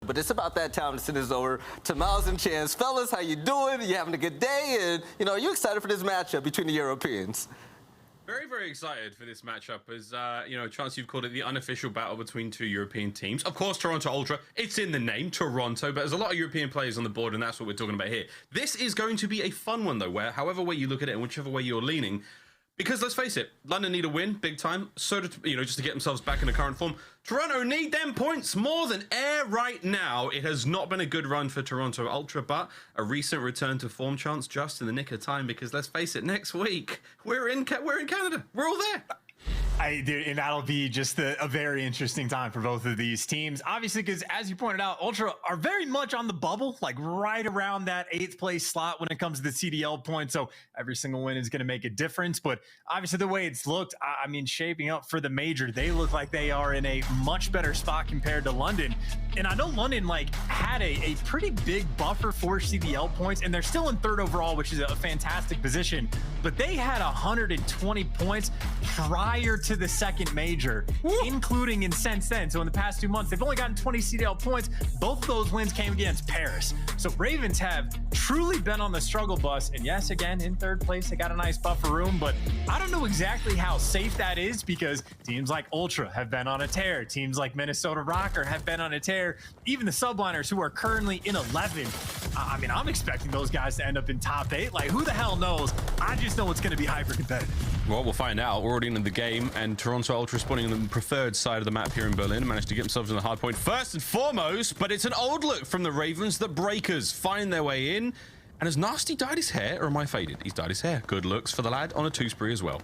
but it's about that time to send this over to Miles and Chance. Fellas, how you doing? You having a good day? And, you know, are you excited for this matchup between the Europeans? Very, very excited for this matchup. As, you know, Chance, you've called it the unofficial battle between two European teams. Of course, Toronto Ultra, it's in the name, Toronto, but there's a lot of European players on the board, and that's what we're talking about here. This is going to be a fun one, though, where however way you look at it and whichever way you're leaning, because let's face it, London need a win, big time, so you know, just to get themselves back in the current form. Toronto need them points more than air right now. It has not been a good run for Toronto Ultra, but a recent return to form, Chance, just in the nick of time, because let's face it, next week we're in Canada. We're all there. And that'll be just a very interesting time for both of these teams. Obviously, because as you pointed out, Ultra are very much on the bubble, like right around that 8th place slot when it comes to the CDL points. So every single win is going to make a difference. But obviously, the way it's looked, I mean, shaping up for the major, they look like they are in a much better spot compared to London. And I know London like had a pretty big buffer for CDL points, and they're still in 3rd overall, which is a fantastic position. But they had 120 points prior to the second major, including in since then. So in the past 2 months, they've only gotten 20 CDL points. Both of those wins came against Paris. So Ravens have truly been on the struggle bus. And yes, again, in 3rd place, they got a nice buffer room, but I don't know exactly how safe that is because teams like Ultra have been on a tear. Teams like Minnesota Røkkr have been on a tear. Even the Subliners, who are currently in 11. I mean, I'm expecting those guys to end up in top 8. Like, who the hell knows? I just know it's going to be hyper competitive. Well, we'll find out. We're already in the game, and Toronto Ultra spawning on the preferred side of the map here in Berlin. Managed to get themselves in the hard point first and foremost, but it's an old look from the Ravens. The Breakers find their way in. And has Nasty dyed his hair, or am I faded? He's dyed his hair. Good looks for the lad on a 2-spree as well.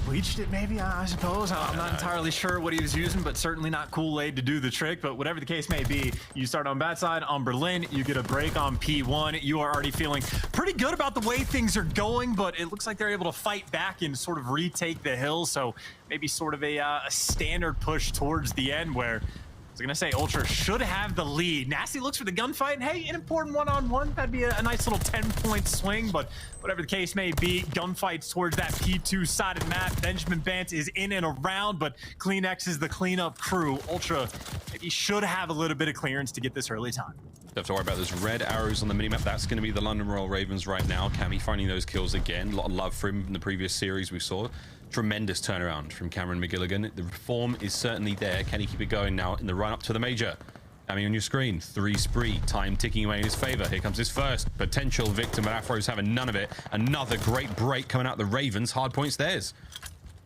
Bleached it maybe, I suppose. I'm not entirely sure what he was using, but certainly not Kool-Aid to do the trick. But whatever the case may be, you start on bad side on Berlin, you get a break on P1. You are already feeling pretty good about the way things are going, but it looks like they're able to fight back and sort of retake the hill. So maybe sort of a standard push towards the end where I was going to say Ultra should have the lead. Nasty looks for the gunfight, and hey, an important one-on-one. That'd be a nice little 10-point swing, but whatever the case may be, gunfights towards that P2 side of the map. Benjamin Bance is in and around, but CleanX is the cleanup crew. Ultra maybe should have a little bit of clearance to get this early time. Don't have to worry about those red arrows on the minimap. That's going to be the London Royal Ravens right now. Cammy finding those kills again. A lot of love for him in the previous series we saw. Tremendous turnaround from Cameron McGilligan. The form is certainly there. Can he keep it going now in the run up to the major? I mean, on your screen, 3-spree, time ticking away in his favor. Here comes his first potential victim, but Afro's having none of it. Another great break coming out the Ravens. Hard points theirs.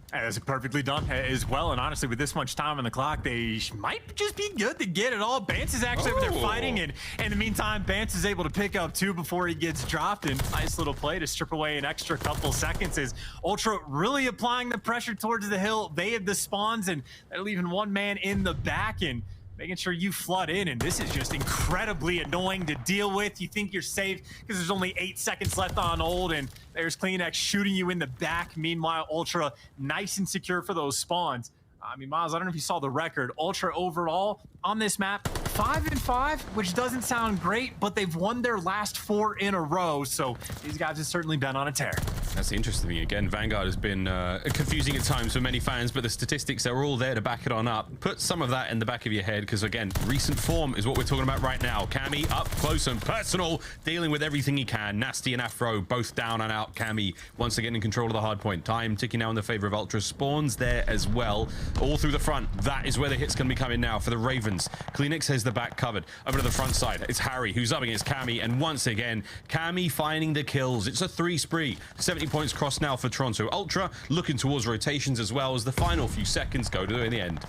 That's perfectly done as well, and honestly, with this much time on the clock, they might just be good to get it all. Bance is actually over there fighting, and in the meantime, Bance is able to pick up 2 before he gets dropped, and nice little play to strip away an extra couple seconds as Ultra really applying the pressure towards the hill. They have the spawns, and they're leaving one man in the back, and making sure you flood in, and this is just incredibly annoying to deal with. You think you're safe because there's only 8 seconds left on ult, and there's CleanX shooting you in the back. Meanwhile, Ultra nice and secure for those spawns. I mean, Miles, I don't know if you saw the record. Ultra overall on this map, 5-5, which doesn't sound great, but they've won their last 4 in a row, so these guys have certainly been on a tear. That's the interesting thing. Again, Vanguard has been confusing at times for many fans, but the statistics are all there to back it on up. Put some of that in the back of your head, because again, recent form is what we're talking about right now. Cammy up close and personal, dealing with everything he can. Nasty and Afro both down and out. Cammy once again in control of the hard point. Time ticking now in the favor of Ultra. Spawns there as well, all through the front. That is where the hit's going to be coming now for the Ravens. CleanX has the back covered. Over to the front side, it's Harry who's up against Cammy, and once again, Cammy finding the kills. It's a 3-spree. 70 points crossed now for Toronto Ultra, looking towards rotations as well as the final few seconds go to in the end.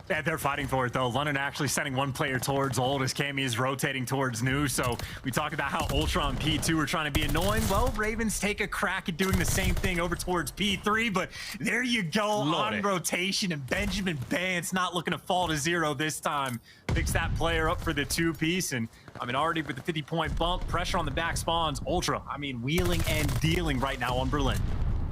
Yeah, they're fighting for it, though. London actually sending one player towards old as Cammy is rotating towards new. So we talked about how Ultra on P2 are trying to be annoying. Well, Ravens take a crack at doing the same thing over towards P3, but there you go on rotation, and Benjamin Bance not looking to fall to 0 this time. Picks that player up for the 2-piece, and I mean, already with the 50-point bump, pressure on the back spawns. Ultra, I mean, wheeling and dealing right now on Berlin.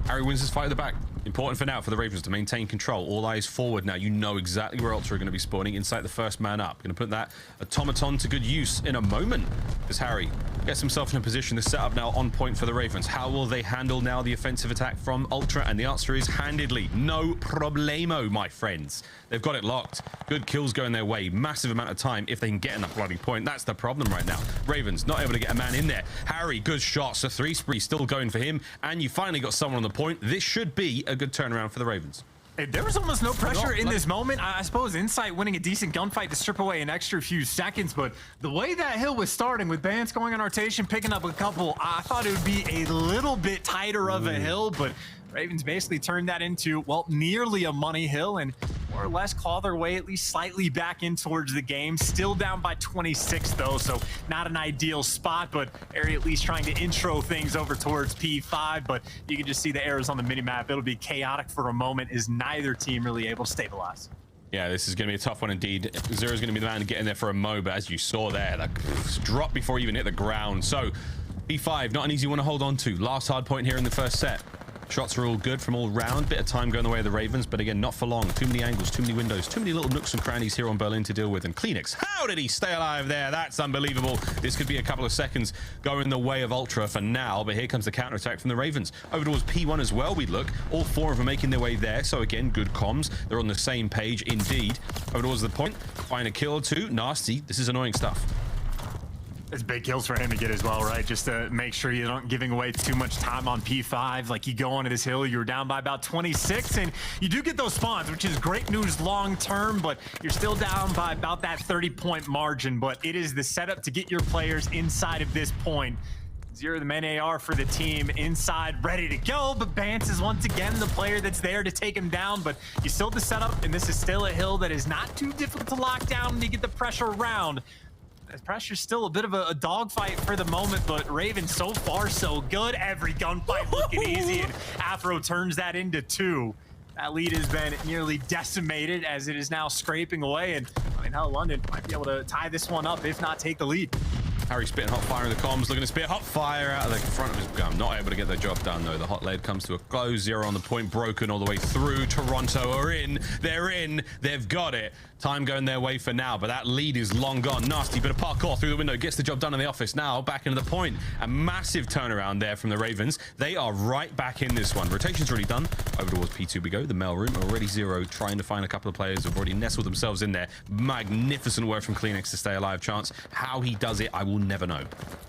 Harry wins his fight at the back. Important for now for the Ravens to maintain control. All eyes forward now. You know exactly where Ultra are going to be spawning inside the first man up. Going to put that automaton to good use in a moment. As Harry Gets himself in a position to set up now on point for the Ravens. How will they handle now the offensive attack from Ultra? And the answer is handedly. No problemo, my friends. They've got it locked. Good kills going their way. Massive amount of time if they can get in that bloody point. That's the problem right now. Ravens not able to get a man in there. Harry, good shots. A 3 spree still going for him. And you finally got someone on the point. This should be a good turnaround for the Ravens. There was almost no pressure in this moment. I suppose Insight winning a decent gunfight to strip away an extra few seconds, but the way that hill was starting with Bance going on rotation, picking up a couple, I thought it would be a little bit tighter of a hill, but Ravens basically turned that into, well, nearly a money hill and more or less claw their way at least slightly back in towards the game. Still down by 26 though, so not an ideal spot, but Ari at least trying to intro things over towards P5, but you can just see the arrows on the minimap. It'll be chaotic for a moment as neither team really able to stabilize. Yeah, this is going to be a tough one indeed. Zero's going to be the man to get in there for a mo, but as you saw there, that drop before he even hit the ground. So P5, not an easy one to hold on to. Last hard point here in the first set. Shots are all good from all round. Bit of time going the way of the Ravens, but again, not for long. Too many angles, too many windows, too many little nooks and crannies here on Berlin to deal with. And CleanX, how did he stay alive there? That's unbelievable. This could be a couple of seconds going the way of Ultra for now, but here comes the counterattack from the Ravens. Over towards P1 as well, we look. All 4 of them making their way there, so again, good comms. They're on the same page indeed. Over towards the point, find a kill or 2. Nasty. This is annoying stuff. It's big kills for him to get as well, right? Just to make sure you don't giving away too much time on P5. Like you go onto this hill, you're down by about 26, and you do get those spawns, which is great news long term, but you're still down by about that 30-point margin. But it is the setup to get your players inside of this point. Zero, the main AR for the team inside, ready to go, but Bance is once again the player that's there to take him down, but you still have the setup, and this is still a hill that is not too difficult to lock down when you get the pressure around. The pressure's still a bit of a dogfight for the moment, but Raven so far so good. Every gunfight looking easy, and Afro turns that into 2. That lead has been nearly decimated as it is now scraping away, and I mean, hell, London might be able to tie this one up, if not take the lead. Harry spitting hot fire in the comms, looking to spit hot fire out of the front of his gun. Not able to get the job done though. The hot lead comes to a close. Zero on the point, broken all the way through. Toronto are in. They're in. They've got it. Time going their way for now, but that lead is long gone. Nasty bit of parkour through the window. Gets the job done in the office. Now back into the point. A massive turnaround there from the Ravens. They are right back in this one. Rotation's already done. Over towards P2 we go. The mail room already Zero trying to find a couple of players who've already nestled themselves in there. Magnificent work from CleanX to stay alive. Chance. How he does it, I will never know.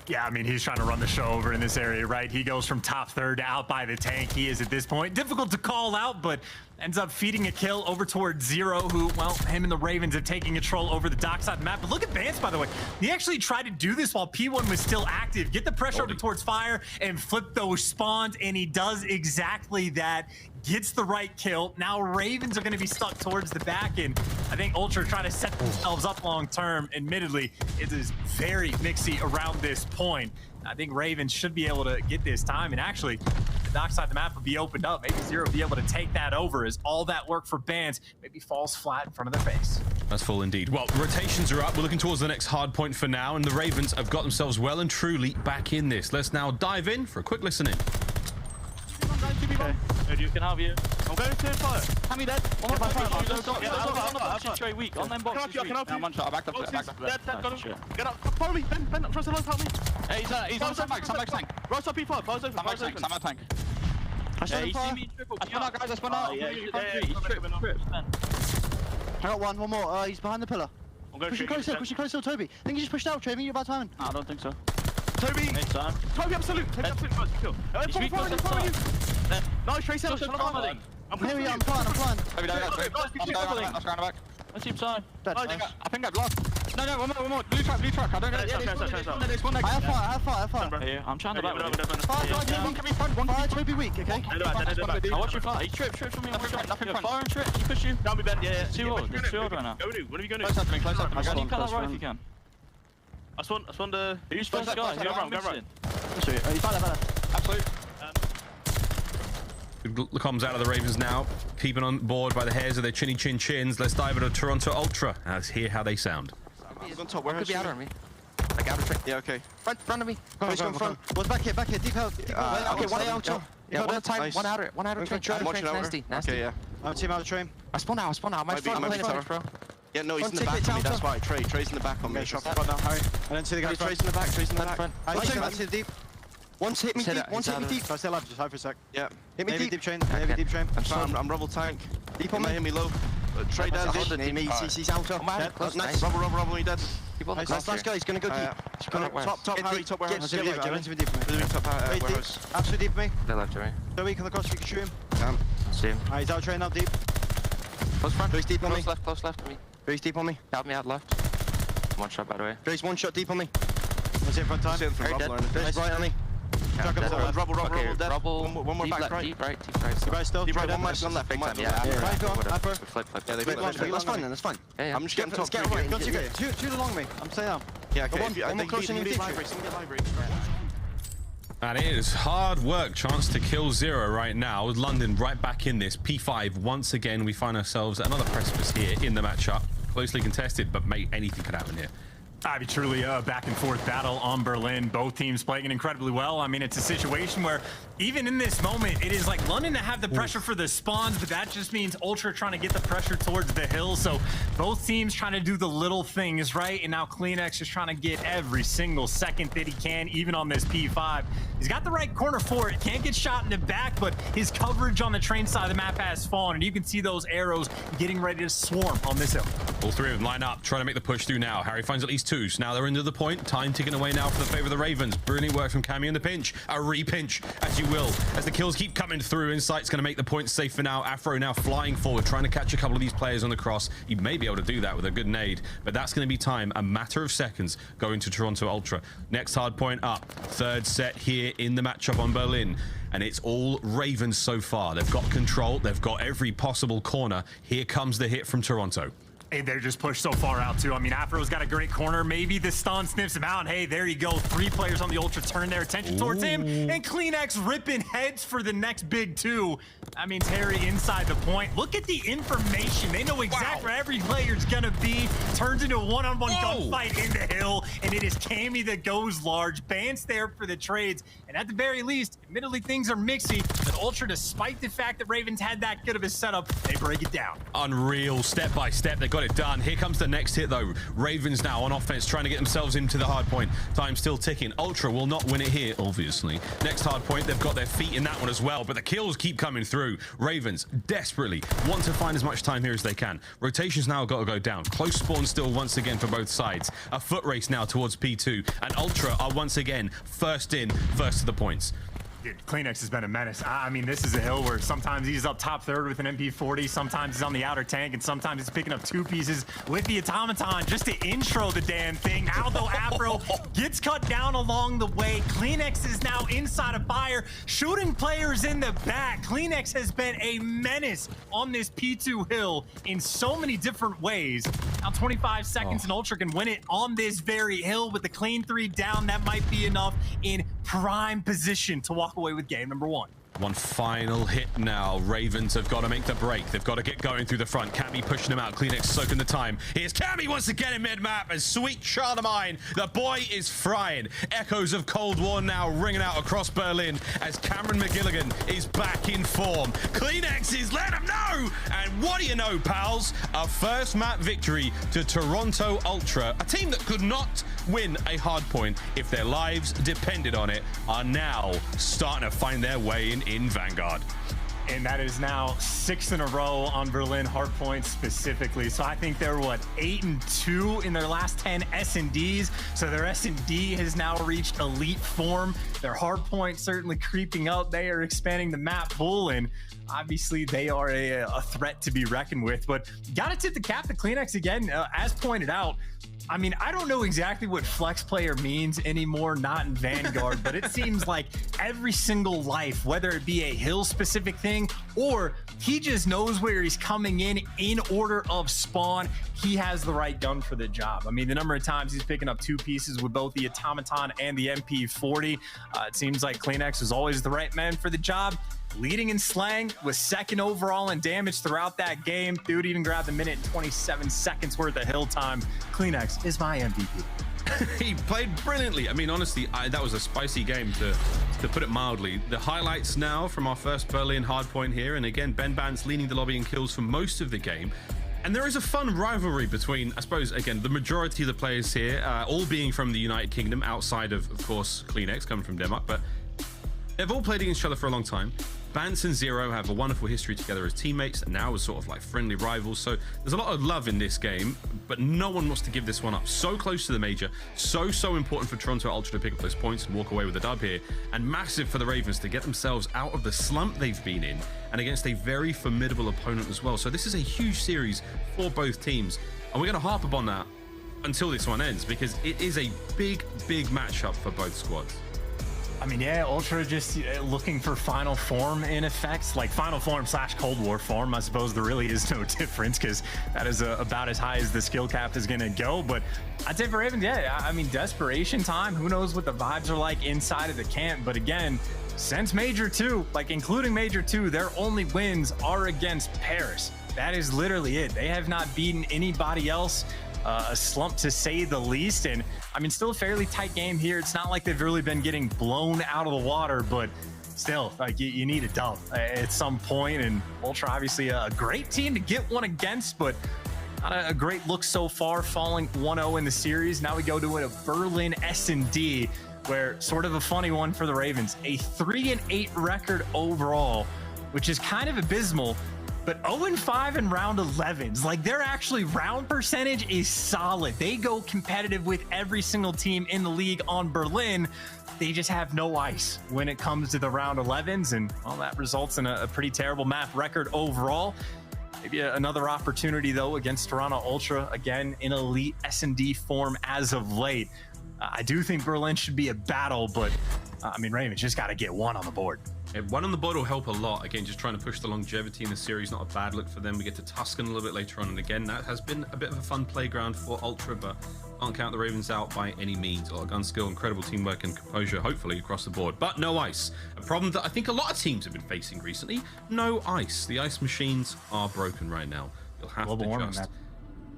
Yeah, I mean, he's trying to run the show over in this area, right? He goes from top third to out by the tank. He is at this point difficult to call out, but ends up feeding a kill over towards Zero, who, well, him and the Ravens are taking control over the dockside map. But look at Bance, by the way. He actually tried to do this while P1 was still active. Get the pressure over towards fire and flip those spawns, and he does exactly that. Gets the right kill. Now Ravens are going to be stuck towards the back, and I think Ultra trying to set themselves up long term. Admittedly, it is very mixy around this point. I think Ravens should be able to get this time, and actually, the dockside of the map will be opened up. Maybe Zero will be able to take that over as all that work for Bance maybe falls flat in front of their face. That's full indeed. Well, rotations are up. We're looking towards the next hard point for now, and the Ravens have got themselves well and truly back in this. Let's now dive in for a quick listen in. Okay. Dude, you can have you. I'm going to fire. Hammy dead. On the box, I'm very weak. On them boxes, weak. I'm one shot. I backed up. Get up. Follow me. Ben up. Trust the help me. Hey, he's on Sandbag tank. Right side P5. Fire's open. Sandbag tank. Yeah, he's seen me triple. I spun out, guys. I spun out. He's tripped. I got one more. He's behind the pillar. Pushing closer, Toby. I think you just pushed out, Toby. You're about time. I don't think so. Toby, absolute. Kill. Follow you. Nice, Trace out. I'm flying. Toby, I'm going back. Let's keep time. I think I've lost. No, one more. Blue truck. I don't know. There's one next. I have fire. Yeah, I'm trying to back. One coming front. One Toby weak, okay? I watch you fire. He tripped from me. Nothing fire and trip. He pushed you. Down me, Ben. Yeah. There's 2 odd right now. What are you going to do? Close up to me. You cut that right if you can. I spawned the... Who's first guy? Go right. He's fine. Absolute. Good comms out of the Ravens now, keeping on board by the hairs of their chinny chin chins. Let's dive into Toronto Ultra. Let's hear how they sound. On top. Where could be outer on me. Like outer trick. Yeah, okay. Front of me. Front. What's back here? Deep health. Okay, one outer. Yeah, one time, nice. one outer trick. I'm watching Nasty. Okay, yeah. I'm team out of train. I spawn out. My front, bro. Yeah, no, he's One in the back ticket, on me. That's Alpha. why. Trey's in the back on me. Shot front now, Harry. I don't see the guy. Trey's in the back. Trey's in the back. Let's hit deep. Once hit me Hit deep. it, Once he's hit me out of deep. Can I stay alive? Just hide for a sec. Yeah. Hit me Maybe deep chain. Maybe deep chain. I'm rubble tank. Deep on Might me. hit me low. Trey dead. He's out. Nice. Rubble, he dead. Nice guy. He's gonna go deep. He's gonna Top, Harry, top warehouse. Get into deep. Really top warehouse. Absolutely deep for me. They left, right? Joey, come across. We can shoot him. See him. Alright, he's out train now deep. Close front. Joey's deep on me. Close left of me. Joey's deep on me. Help me out left. One shot, by the way. Joey's one shot deep on me. That's it front time. Very dead. Joey's right on me. Yeah, Jack up dead. top left. Okay, dead. rubble. One more deep back left, right. deep right. Deep right still. Deep right, Dead. one left, one left. Big time, Yeah. yeah. Right, go on. Whatever. Upper. Flip. Yeah, they Wait, flip. that's fine then. That's fine. Yeah. I'm just getting top. Let's get away. Don't you get two along me. I'm staying out. Yeah, okay. One more close in your deep library. And it is hard work. Chance to kill 0 right now. With London right back in this. P5, once again, we find ourselves at another precipice here in the matchup. Closely contested, but mate, anything could happen here. I mean, truly a back and forth battle on Berlin. Both teams playing it incredibly well. I mean, it's a situation where even in this moment, it is like London to have the pressure for the spawns, but that just means Ultra trying to get the pressure towards the hill. So both teams trying to do the little things, right? And now CleanX is trying to get every single second that he can, even on this P5. He's got the right corner for it. Can't get shot in the back, but his coverage on the train side of the map has fallen, and you can see those arrows getting ready to swarm on this hill. All three of them line up, trying to make the push through now. Harry finds at least 2. So now they're into the point. Time ticking away now for the favor of the Ravens. Brilliant work from Cammy in the pinch. A re-pinch, as you will, as the kills keep coming through. Insight's going to make the point safe for now. Afro now flying forward, trying to catch a couple of these players on the cross. He may be able to do that with a good nade, but that's going to be time, a matter of seconds, going to Toronto Ultra. Next hard point up. Third set here in the matchup on Berlin. And it's all Ravens so far. They've got control. They've got every possible corner. Here comes the hit from Toronto. Hey, they're just pushed so far out, too. I mean, Afro's got a great corner. Maybe the stun sniffs him out. Hey, there you go. 3 players on the Ultra turn their attention towards him. And CleanX ripping heads for the next big 2. That means Harry inside the point. Look at the information. They know exactly where every player's going to be. Turns into a one-on-one gunfight in the hill. And it is Cammy that goes large. Bance there for the trades. And at the very least, admittedly, things are mixy. But Ultra, despite the fact that Ravens had that good of a setup, they break it down. Unreal. Step by step, they got it done. Here comes the next hit, though. Ravens now on offense, trying to get themselves into the hard point. Time still ticking. Ultra will not win it here, obviously. Next hard point, they've got their feet in that one as well, but the kills keep coming through. Ravens desperately want to find as much time here as they can. Rotation's now got to go down. Close spawn still once again for both sides. A foot race now towards P2, and Ultra are once again first in, first to the points. Dude, CleanX has been a menace. I mean, this is a hill where sometimes he's up top third with an MP40, sometimes he's on the outer tank, and sometimes he's picking up 2 pieces with the automaton just to intro the damn thing. Now, though, Afro gets cut down along the way. CleanX is now inside of fire, shooting players in the back. CleanX has been a menace on this P2 hill in so many different ways. Now, 25 seconds, and Ultra can win it on this very hill with the clean 3 down. That might be enough in prime position to walk away with game number 1. One final hit now. Ravens have got to make the break. They've got to get going through the front. Cammy pushing him out. CleanX soaking the time. Here's Cammy once again in mid-map. And sweet child of mine, the boy is frying. Echoes of Cold War now ringing out across Berlin as Cameron McGilligan is back in form. CleanX is letting him know. And what do you know, pals? A first map victory to Toronto Ultra. A team that could not win a hard point if their lives depended on it are now starting to find their way in Vanguard. And that is now 6 in a row on Berlin hard points specifically. So I think they're, what, 8-2 in their last 10 S&Ds. So their S&D has now reached elite form. Their hard point certainly creeping up. They are expanding the map full, and obviously they are a threat to be reckoned with. But gotta tip the cap to CleanX again, as pointed out. I mean, I don't know exactly what flex player means anymore, not in Vanguard, but it seems like every single life, whether it be a hill specific thing or he just knows where he's coming in order of spawn, he has the right gun for the job. I mean, the number of times he's picking up 2 pieces with both the automaton and the MP40, it seems like CleanX is always the right man for the job. Leading in slang, was 2nd overall in damage throughout that game. Dude even grabbed a minute and 27 seconds worth of hill time. CleanX is my MVP. He played brilliantly. I mean, honestly, that was a spicy game to put it mildly. The highlights now from our first Berlin hardpoint here, and again, Bance leading the lobby in kills for most of the game. And there is a fun rivalry between, I suppose, again, the majority of the players here, all being from the United Kingdom, outside of course, CleanX coming from Denmark, but they've all played against each other for a long time. Bance and Zero have a wonderful history together as teammates and now as sort of like friendly rivals. So there's a lot of love in this game, but no one wants to give this one up. So close to the major, so important for Toronto Ultra to pick up those points and walk away with a dub here, and massive for the Ravens to get themselves out of the slump they've been in and against a very formidable opponent as well. So this is a huge series for both teams, and we're going to harp upon that until this one ends because it is a big matchup for both squads. I mean, yeah, Ultra just looking for final form in effect, like final form / Cold War form. I suppose there really is no difference because that is about as high as the skill cap is going to go. But I'd say for Ravens, yeah, I mean, desperation time. Who knows what the vibes are like inside of the camp. But again, since Major 2, like including Major 2, their only wins are against Paris. That is literally it. They have not beaten anybody else. A slump to say the least, and I mean still a fairly tight game here. It's not like they've really been getting blown out of the water, but still, like you need a dub at some point. And Ultra obviously a great team to get one against, but not a great look so far, falling 1-0 in the series. Now we go to a Berlin S&D, where sort of a funny one for the Ravens, a 3-8 record overall, which is kind of abysmal. But 0-5 in round 11s, like their actually round percentage is solid. They go competitive with every single team in the league on Berlin. They just have no ice when it comes to the round 11s. And well, that results in a pretty terrible map record overall. Maybe another opportunity though against Toronto Ultra, again in elite S&D form as of late. I do think Berlin should be a battle, but I mean, Ravens just got to get one on the board. Yeah, one on the board will help a lot. Again, just trying to push the longevity in the series, not a bad look for them. We get to Tuscan a little bit later on, and again, that has been a bit of a fun playground for Ultra, but can't count the Ravens out by any means. A lot of gun skill, incredible teamwork and composure, hopefully, across the board. But no ice. A problem that I think a lot of teams have been facing recently. No ice. The ice machines are broken right now. You'll have to just...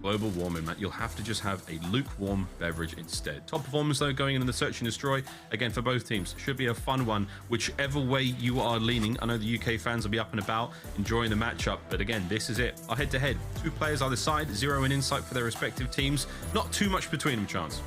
Global warming, Matt. You'll have to just have a lukewarm beverage instead. Top performers, though, going in the search and destroy. Again, for both teams, should be a fun one, whichever way you are leaning. I know the UK fans will be up and about, enjoying the matchup. But again, this is it. Our head-to-head. Two players either side, Zero and Insight for their respective teams. Not too much between them, Chance.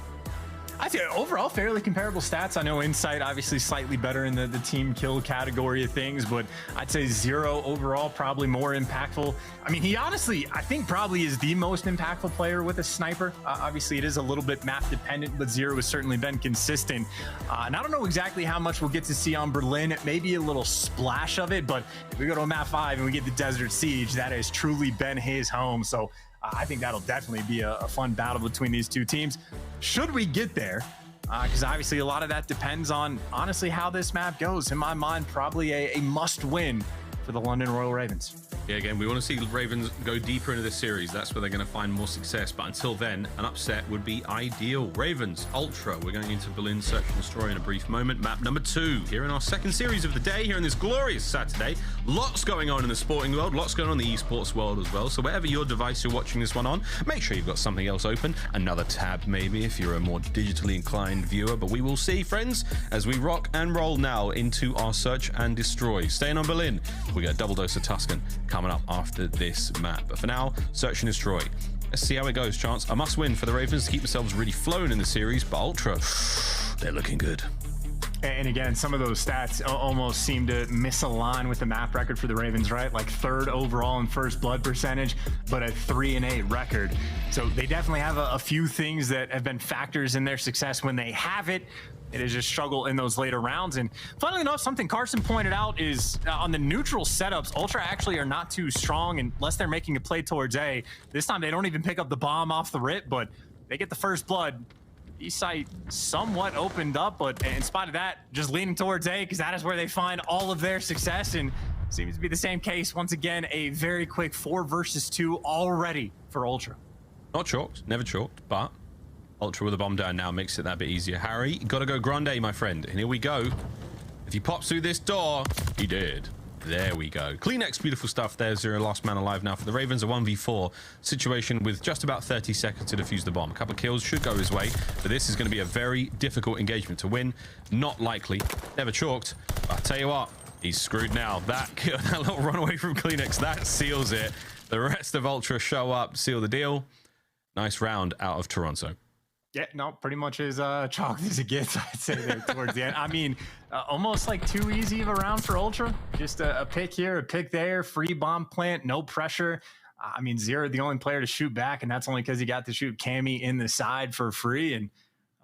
I'd say overall fairly comparable stats. I know Insight obviously slightly better in the team kill category of things, but I'd say Zero overall probably more impactful. I mean, he honestly, I think probably is the most impactful player with a sniper. Obviously, it is a little bit map dependent, but Zero has certainly been consistent. And I don't know exactly how much we'll get to see on Berlin. Maybe a little splash of it, but if we go to a map 5 and we get the Desert Siege, that has truly been his home. So I think that'll definitely be a fun battle between these two teams. Should we get there? Because obviously a lot of that depends on, honestly, how this map goes. In my mind, probably a must-win for the London Royal Ravens. Yeah, again, we want to see the Ravens go deeper into this series. That's where they're going to find more success. But until then, an upset would be ideal. Ravens, Ultra. We're going into Berlin Search and Destroy in a brief moment. Map number 2 here in our second series of the day, here on this glorious Saturday. Lots going on in the sporting world, lots going on in the esports world as well. So whatever your device you're watching this one on, make sure you've got something else open. Another tab maybe if you're a more digitally inclined viewer. But we will see, friends, as we rock and roll now into our Search and Destroy. Staying on Berlin, we got a double dose of Tuscan coming up after this map. But for now, Search and Destroy. Let's see how it goes, Chance. A must win for the Ravens to keep themselves really flowing in the series, but Ultra, they're looking good. And again, some of those stats almost seem to misalign with the map record for the Ravens, right? Like 3rd overall in first blood percentage, but a 3-8 record. So they definitely have a few things that have been factors in their success when they have it. It is just struggle in those later rounds. And funnily enough, something Carson pointed out is on the neutral setups, Ultra actually are not too strong unless they're making a play towards A. This time they don't even pick up the bomb off the rip, but they get the first blood. eSight somewhat opened up, but in spite of that, just leaning towards A because that is where they find all of their success. And seems to be the same case. Once again, a very quick 4 versus 2 already for Ultra. Not chalked, never chalked, but Ultra with a bomb down now makes it that bit easier. Harry, gotta go grande, my friend. And here we go. If he pops through this door, he did. There we go. CleanX, beautiful stuff there. Zero last man alive now for the Ravens. A 1v4 situation with just about 30 seconds to defuse the bomb. A couple of kills should go his way, but this is going to be a very difficult engagement to win. Not likely. Never chalked. But I tell you what, he's screwed now. That little run away from CleanX, that seals it. The rest of Ultra show up, seal the deal. Nice round out of Toronto. Yeah, no, pretty much as chalky as it gets, I'd say there towards the end. I mean, almost like too easy of a round for Ultra. Just a pick here, a pick there, free bomb plant, no pressure. I mean, Zero, the only player to shoot back, and that's only because he got to shoot Cammy in the side for free. And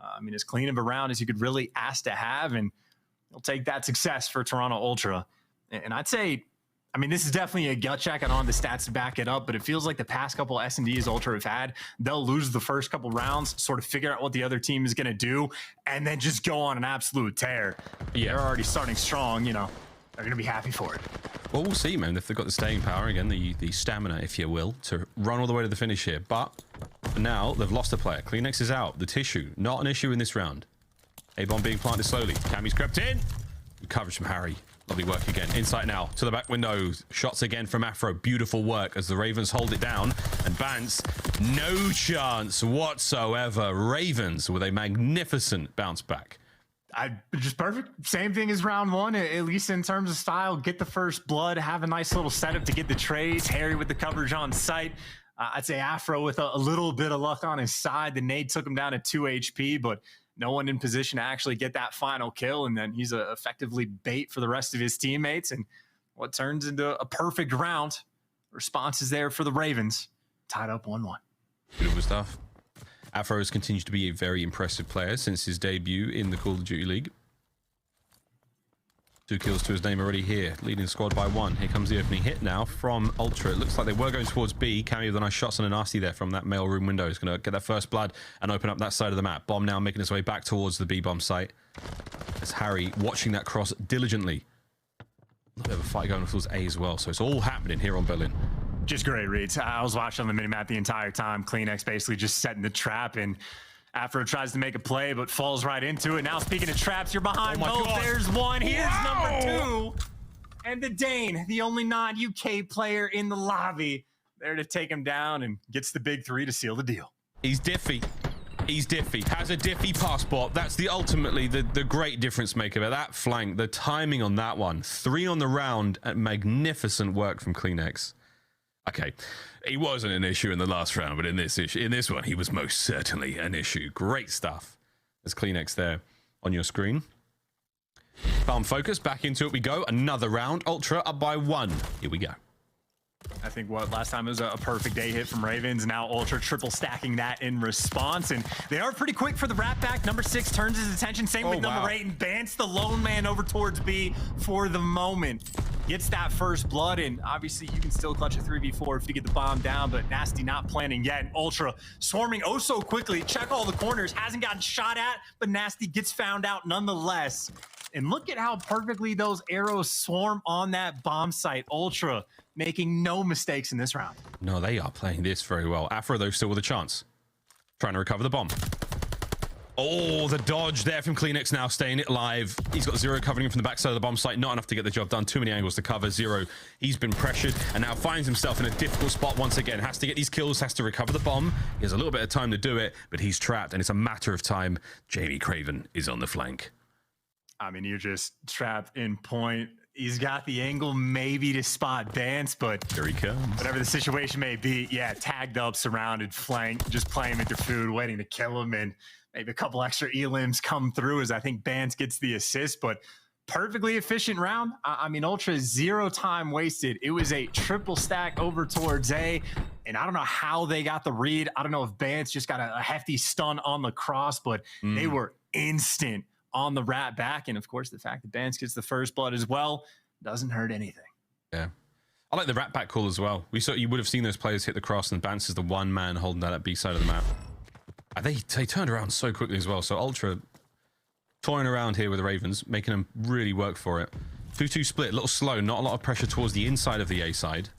I mean, as clean of a round as you could really ask to have, and he'll take that success for Toronto Ultra. And I'd say, I mean, this is definitely a gut check. I don't have the stats to back it up, but it feels like the past couple S&Ds Ultra have had, they'll lose the first couple rounds, sort of figure out what the other team is going to do, and then just go on an absolute tear. Yeah. They're already starting strong, you know. They're going to be happy for it. Well, we'll see, man, if they've got the staying power, again, the stamina, if you will, to run all the way to the finish here. But for now, they've lost a player. CleanX is out. The tissue, not an issue in this round. A-bomb being planted slowly. Cammy's crept in. Good coverage from Harry. Lovely work again. Insight now to the back windows. Shots again from Afro. Beautiful work as the Ravens hold it down. And Bance, no chance whatsoever. Ravens with a magnificent bounce back. Just perfect. Same thing as round one, at least in terms of style. Get the first blood, have a nice little setup to get the trades. Harry with the coverage on site. I'd say Afro with a little bit of luck on his side. The nade took him down to 2 HP, but no one in position to actually get that final kill. And then he's effectively bait for the rest of his teammates. And what turns into a perfect round. Response is there for the Ravens. Tied up 1-1. Beautiful stuff. Afro has continued to be a very impressive player since his debut in the Call of Duty League. 2 kills to his name already here, leading the squad by 1. Here comes the opening hit now from Ultra. It looks like they were going towards B. Cammy with a nice shots on a nasty there from that mail room window. He's going to get that first blood and open up that side of the map. Bomb now making his way back towards the B-bomb site. As Harry watching that cross diligently. A little bit of a fight going towards A as well, so it's all happening here on Berlin. Just great reads. I was watching on the minimap the entire time. CleanX basically just setting the trap, and Afro tries to make a play, but falls right into it. Now, speaking of traps, you're behind both. God. There's one. Here's number 2. And the Dane, the only non-UK player in the lobby, there to take him down and gets the big 3 to seal the deal. He's diffy. He's diffy. Has a diffy passport. That's ultimately the great difference maker. But that flank, the timing on that one. 3 on the round. Magnificent work from CleanX. Okay, he wasn't an issue in the last round, but in this one, he was most certainly an issue. Great stuff. There's CleanX there on your screen. Farm focus, back into it we go. Another round. Ultra up by 1. Here we go. I think last time it was a perfect A hit from Ravens. Now Ultra triple stacking that in response, and they are pretty quick for the wrap back. Number 6 turns his attention. Same with number 8, and Bance, the lone man, over towards B for the moment. Gets that first blood, and obviously you can still clutch a 3v4 if you get the bomb down, but Nasty not planning yet. And Ultra swarming oh so quickly. Check all the corners. Hasn't gotten shot at, but Nasty gets found out nonetheless. And look at how perfectly those arrows swarm on that bomb site. Ultra making no mistakes in this round. No, they are playing this very well. Afro, though, still with a chance. Trying to recover the bomb. Oh, the dodge there from CleanX now, staying it live. He's got Zero covering him from the backside of the bomb site. Not enough to get the job done. Too many angles to cover. Zero, he's been pressured and now finds himself in a difficult spot once again. Has to get these kills, has to recover the bomb. He has a little bit of time to do it, but he's trapped, and it's a matter of time. Jamie Craven is on the flank. I mean, you're just trapped in point. He's got the angle maybe to spot Bance, but here he comes. Whatever the situation may be, yeah, tagged up, surrounded, flanked, just playing with your food, waiting to kill him, and maybe a couple extra elims come through as I think Bance gets the assist, but perfectly efficient round. I mean, Ultra, 0 time wasted. It was a triple stack over towards A, and I don't know how they got the read. I don't know if Bance just got a hefty stun on the cross, but they were instant on the rat back. And of course, the fact that Bance gets the first blood as well doesn't hurt anything. Yeah. I like the rat back call as well. You would have seen those players hit the cross, and Bance is the one man holding that at B side of the map. They turned around so quickly as well. So Ultra toying around here with the Ravens, making them really work for it. 2-2 split, a little slow, not a lot of pressure towards the inside of the A side.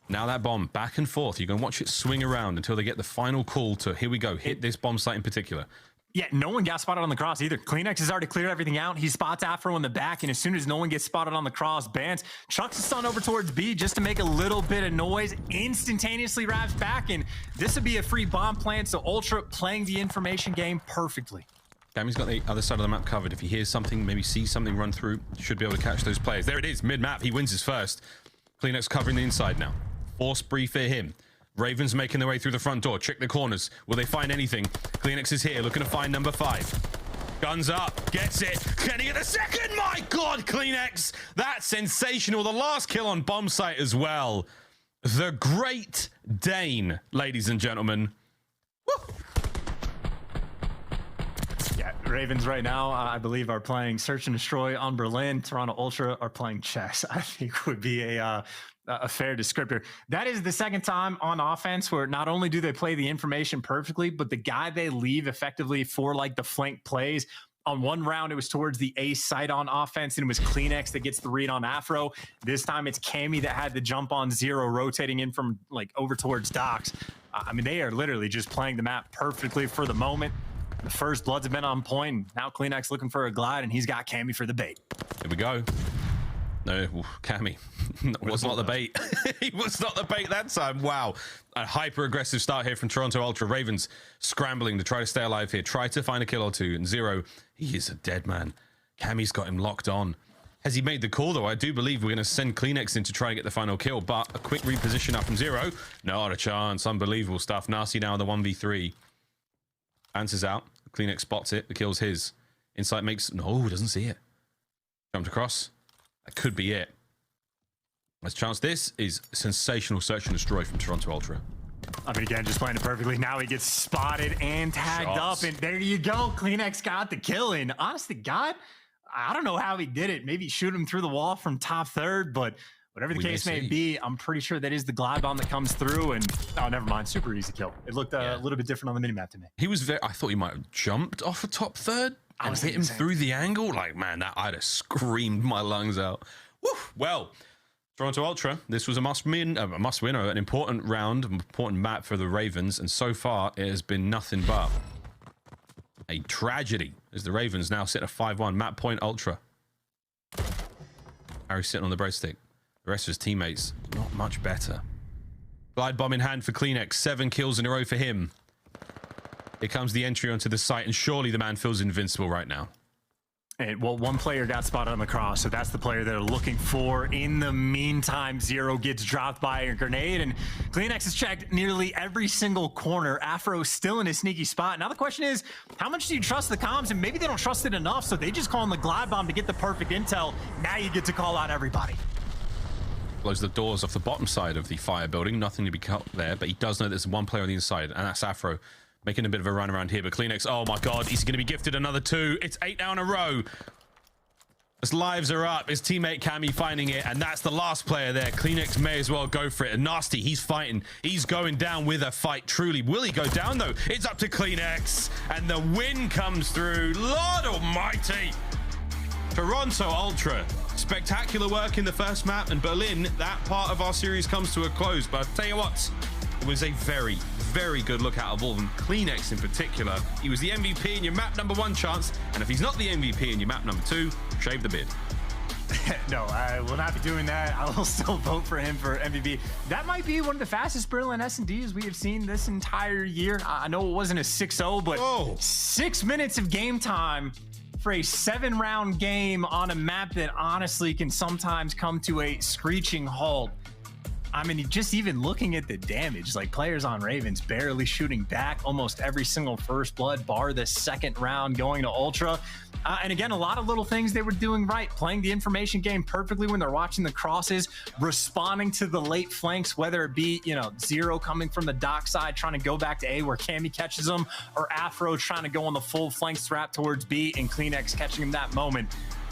Now that bomb back and forth. You can watch it swing around until they get the final call to, here we go, hit this bomb site in particular. Yeah, no one got spotted on the cross either. CleanX has already cleared everything out. He spots Afro in the back, and as soon as no one gets spotted on the cross, Bance chucks the stun over towards B just to make a little bit of noise, instantaneously wraps back, and this would be a free bomb plant, so Ultra playing the information game perfectly. Cammy's got the other side of the map covered. If he hears something, maybe sees something run through, should be able to catch those players. There it is, mid-map. He wins his first. CleanX covering the inside now. Force brief for him. Ravens making their way through the front door. Check the corners. Will they find anything? CleanX is here, looking to find number 5. Guns up, gets it. Can he get the second? My God, CleanX. That's sensational. The last kill on bomb site as well. The Great Dane, ladies and gentlemen. Woo! Yeah, Ravens right now, I believe, are playing Search and Destroy on Berlin. Toronto Ultra are playing chess, I think would be a fair descriptor. That is the second time on offense where not only do they play the information perfectly, but the guy they leave effectively for like the flank plays. On one round, it was towards the A site on offense, and it was CleanX that gets the read on Afro. This time, it's Cammy that had the jump on Zero, rotating in from like over towards Docks. I mean, they are literally just playing the map perfectly for the moment. The first bloods have been on point. And now CleanX looking for a glide, and he's got Cammy for the bait. Here we go. No, Cammy was not the bait. He was not the bait that time. Wow. A hyper-aggressive start here from Toronto Ultra. Ravens scrambling to try to stay alive here. Try to find a kill or two. And Zero, he is a dead man. Cammy's got him locked on. Has he made the call, though? I do believe we're going to send CleanX in to try and get the final kill. But a quick reposition up from Zero. Not a chance. Unbelievable stuff. Nasty now in the 1v3. Bance is out. CleanX spots it. The kill's his. Insight makes... No, doesn't see it. Jumped across. That could be it. Let's chance. This is sensational search and destroy from Toronto Ultra. I mean, again, just playing it perfectly. Now he gets spotted and tagged Shots. up, and there you go. CleanX got the kill. And honest to God, I don't know how he did it. Maybe shoot him through the wall from top third, but whatever the case may be, I'm pretty sure that is the glide bomb that comes through. And oh, never mind. Super easy kill. It looked a little bit different on the minimap to me. He was very... I thought he might have jumped off a top third and hit him through the angle. Like, man, I'd have screamed my lungs out. Woo! Well, Toronto Ultra, this was a must-win, an important round, an important map for the Ravens, and so far it has been nothing but a tragedy as the Ravens now sit at 5-1. Map point Ultra. Harry sitting on the breadstick. The rest of his teammates, not much better. Glide bomb in hand for CleanX. 7 kills in a row for him. Here comes the entry onto the site, and surely the man feels invincible right now. And, well, one player got spotted on the cross, so that's the player they're looking for. In the meantime, Zero gets dropped by a grenade, and CleanX has checked nearly every single corner. Afro's still in a sneaky spot. Now the question is, how much do you trust the comms? And maybe they don't trust it enough, so they just call in the glide bomb to get the perfect intel. Now you get to call out everybody. Close the doors off the bottom side of the fire building. Nothing to be cut there, but he does know there's one player on the inside, and that's Afro. Making a bit of a run around here, but CleanX, oh my God, he's going to be gifted another 2. It's 8 down a row. His lives are up. His teammate Cammy finding it, and that's the last player there. CleanX may as well go for it. And Nasty, he's fighting. He's going down with a fight, truly. Will he go down, though? It's up to CleanX, and the win comes through. Lord almighty. Toronto Ultra. Spectacular work in the first map, and Berlin, that part of our series comes to a close. But I'll tell you what, it was a very, very good look out of all of them. CleanX in particular. He was the MVP in your map number 1 chance, and if he's not the MVP in your map number 2, shave the beard. No, I will not be doing that. I will still vote for him for MVP. That might be one of the fastest Berlin S&Ds we have seen this entire year. I know it wasn't a 6-0, but 6 minutes of game time for a 7-round game on a map that honestly can sometimes come to a screeching halt. I mean, just even looking at the damage, like players on Ravens barely shooting back almost every single first blood, bar the second round going to Ultra. And again, a lot of little things they were doing right, playing the information game perfectly when they're watching the crosses, responding to the late flanks, whether it be, you know, Zero coming from the dock side, trying to go back to A where Cammy catches him, or Afro trying to go on the full flank strap towards B and CleanX catching him that moment.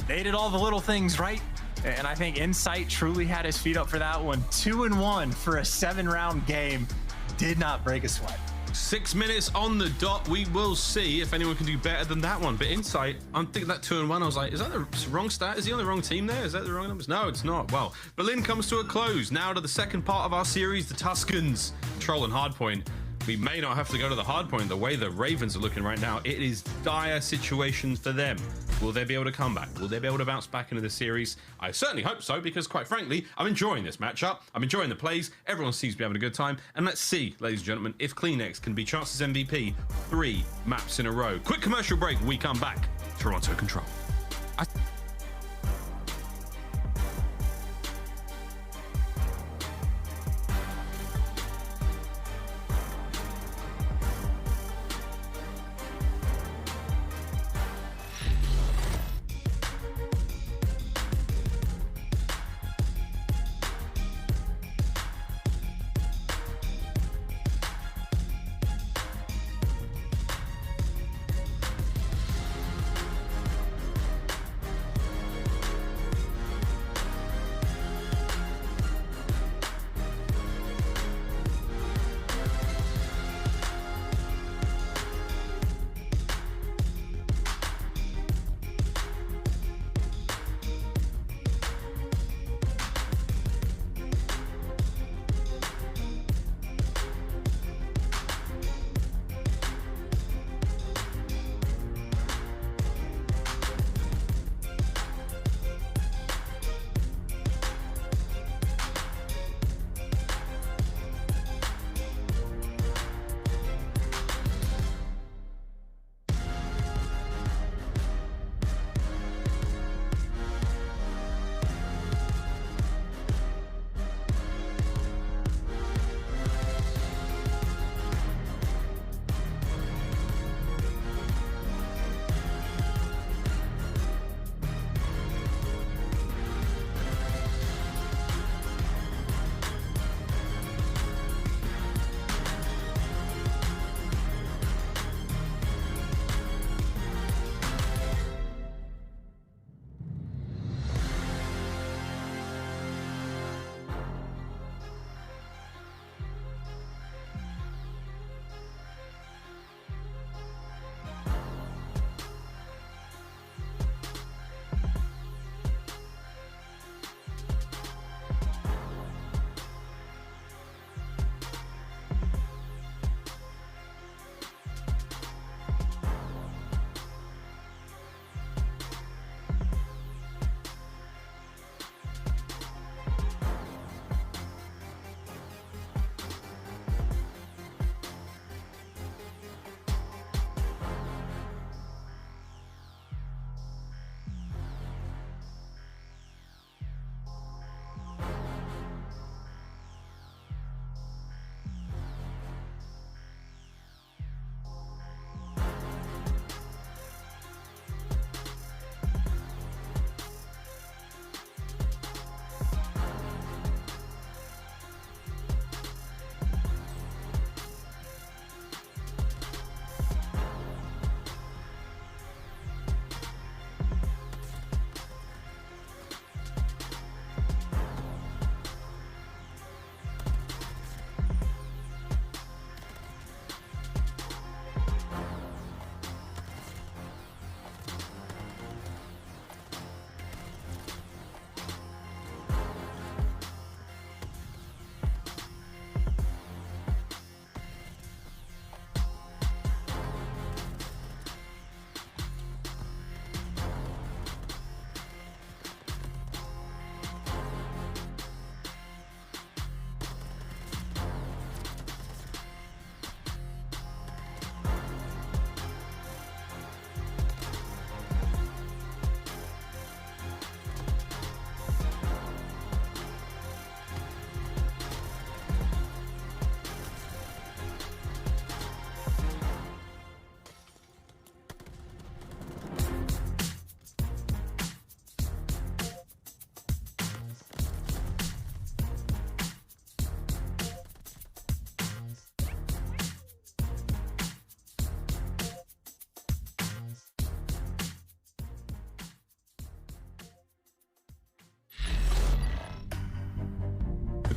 They did all the little things right. And I think Insight truly had his feet up for that one. 2-1 for a 7-round game. Did not break a sweat. 6 minutes on the dot. We will see if anyone can do better than that one. But Insight, I'm thinking that 2-1. I was like, is that the wrong stat? Is he on the wrong team there? Is that the wrong numbers? No, it's not. Well, Berlin comes to a close. Now to the second part of our series, the Tuscans. Troll and Hardpoint. We may not have to go to the hard point. The way the Ravens are looking right now, it is dire situations for them. Will they be able to come back? Will they be able to bounce back into the series? I certainly hope so, because quite frankly, I'm enjoying this matchup. I'm enjoying the plays. Everyone seems to be having a good time. And let's see, ladies and gentlemen, if CleanX can be Chance's MVP 3 maps in a row. Quick commercial break. We come back. Toronto Control.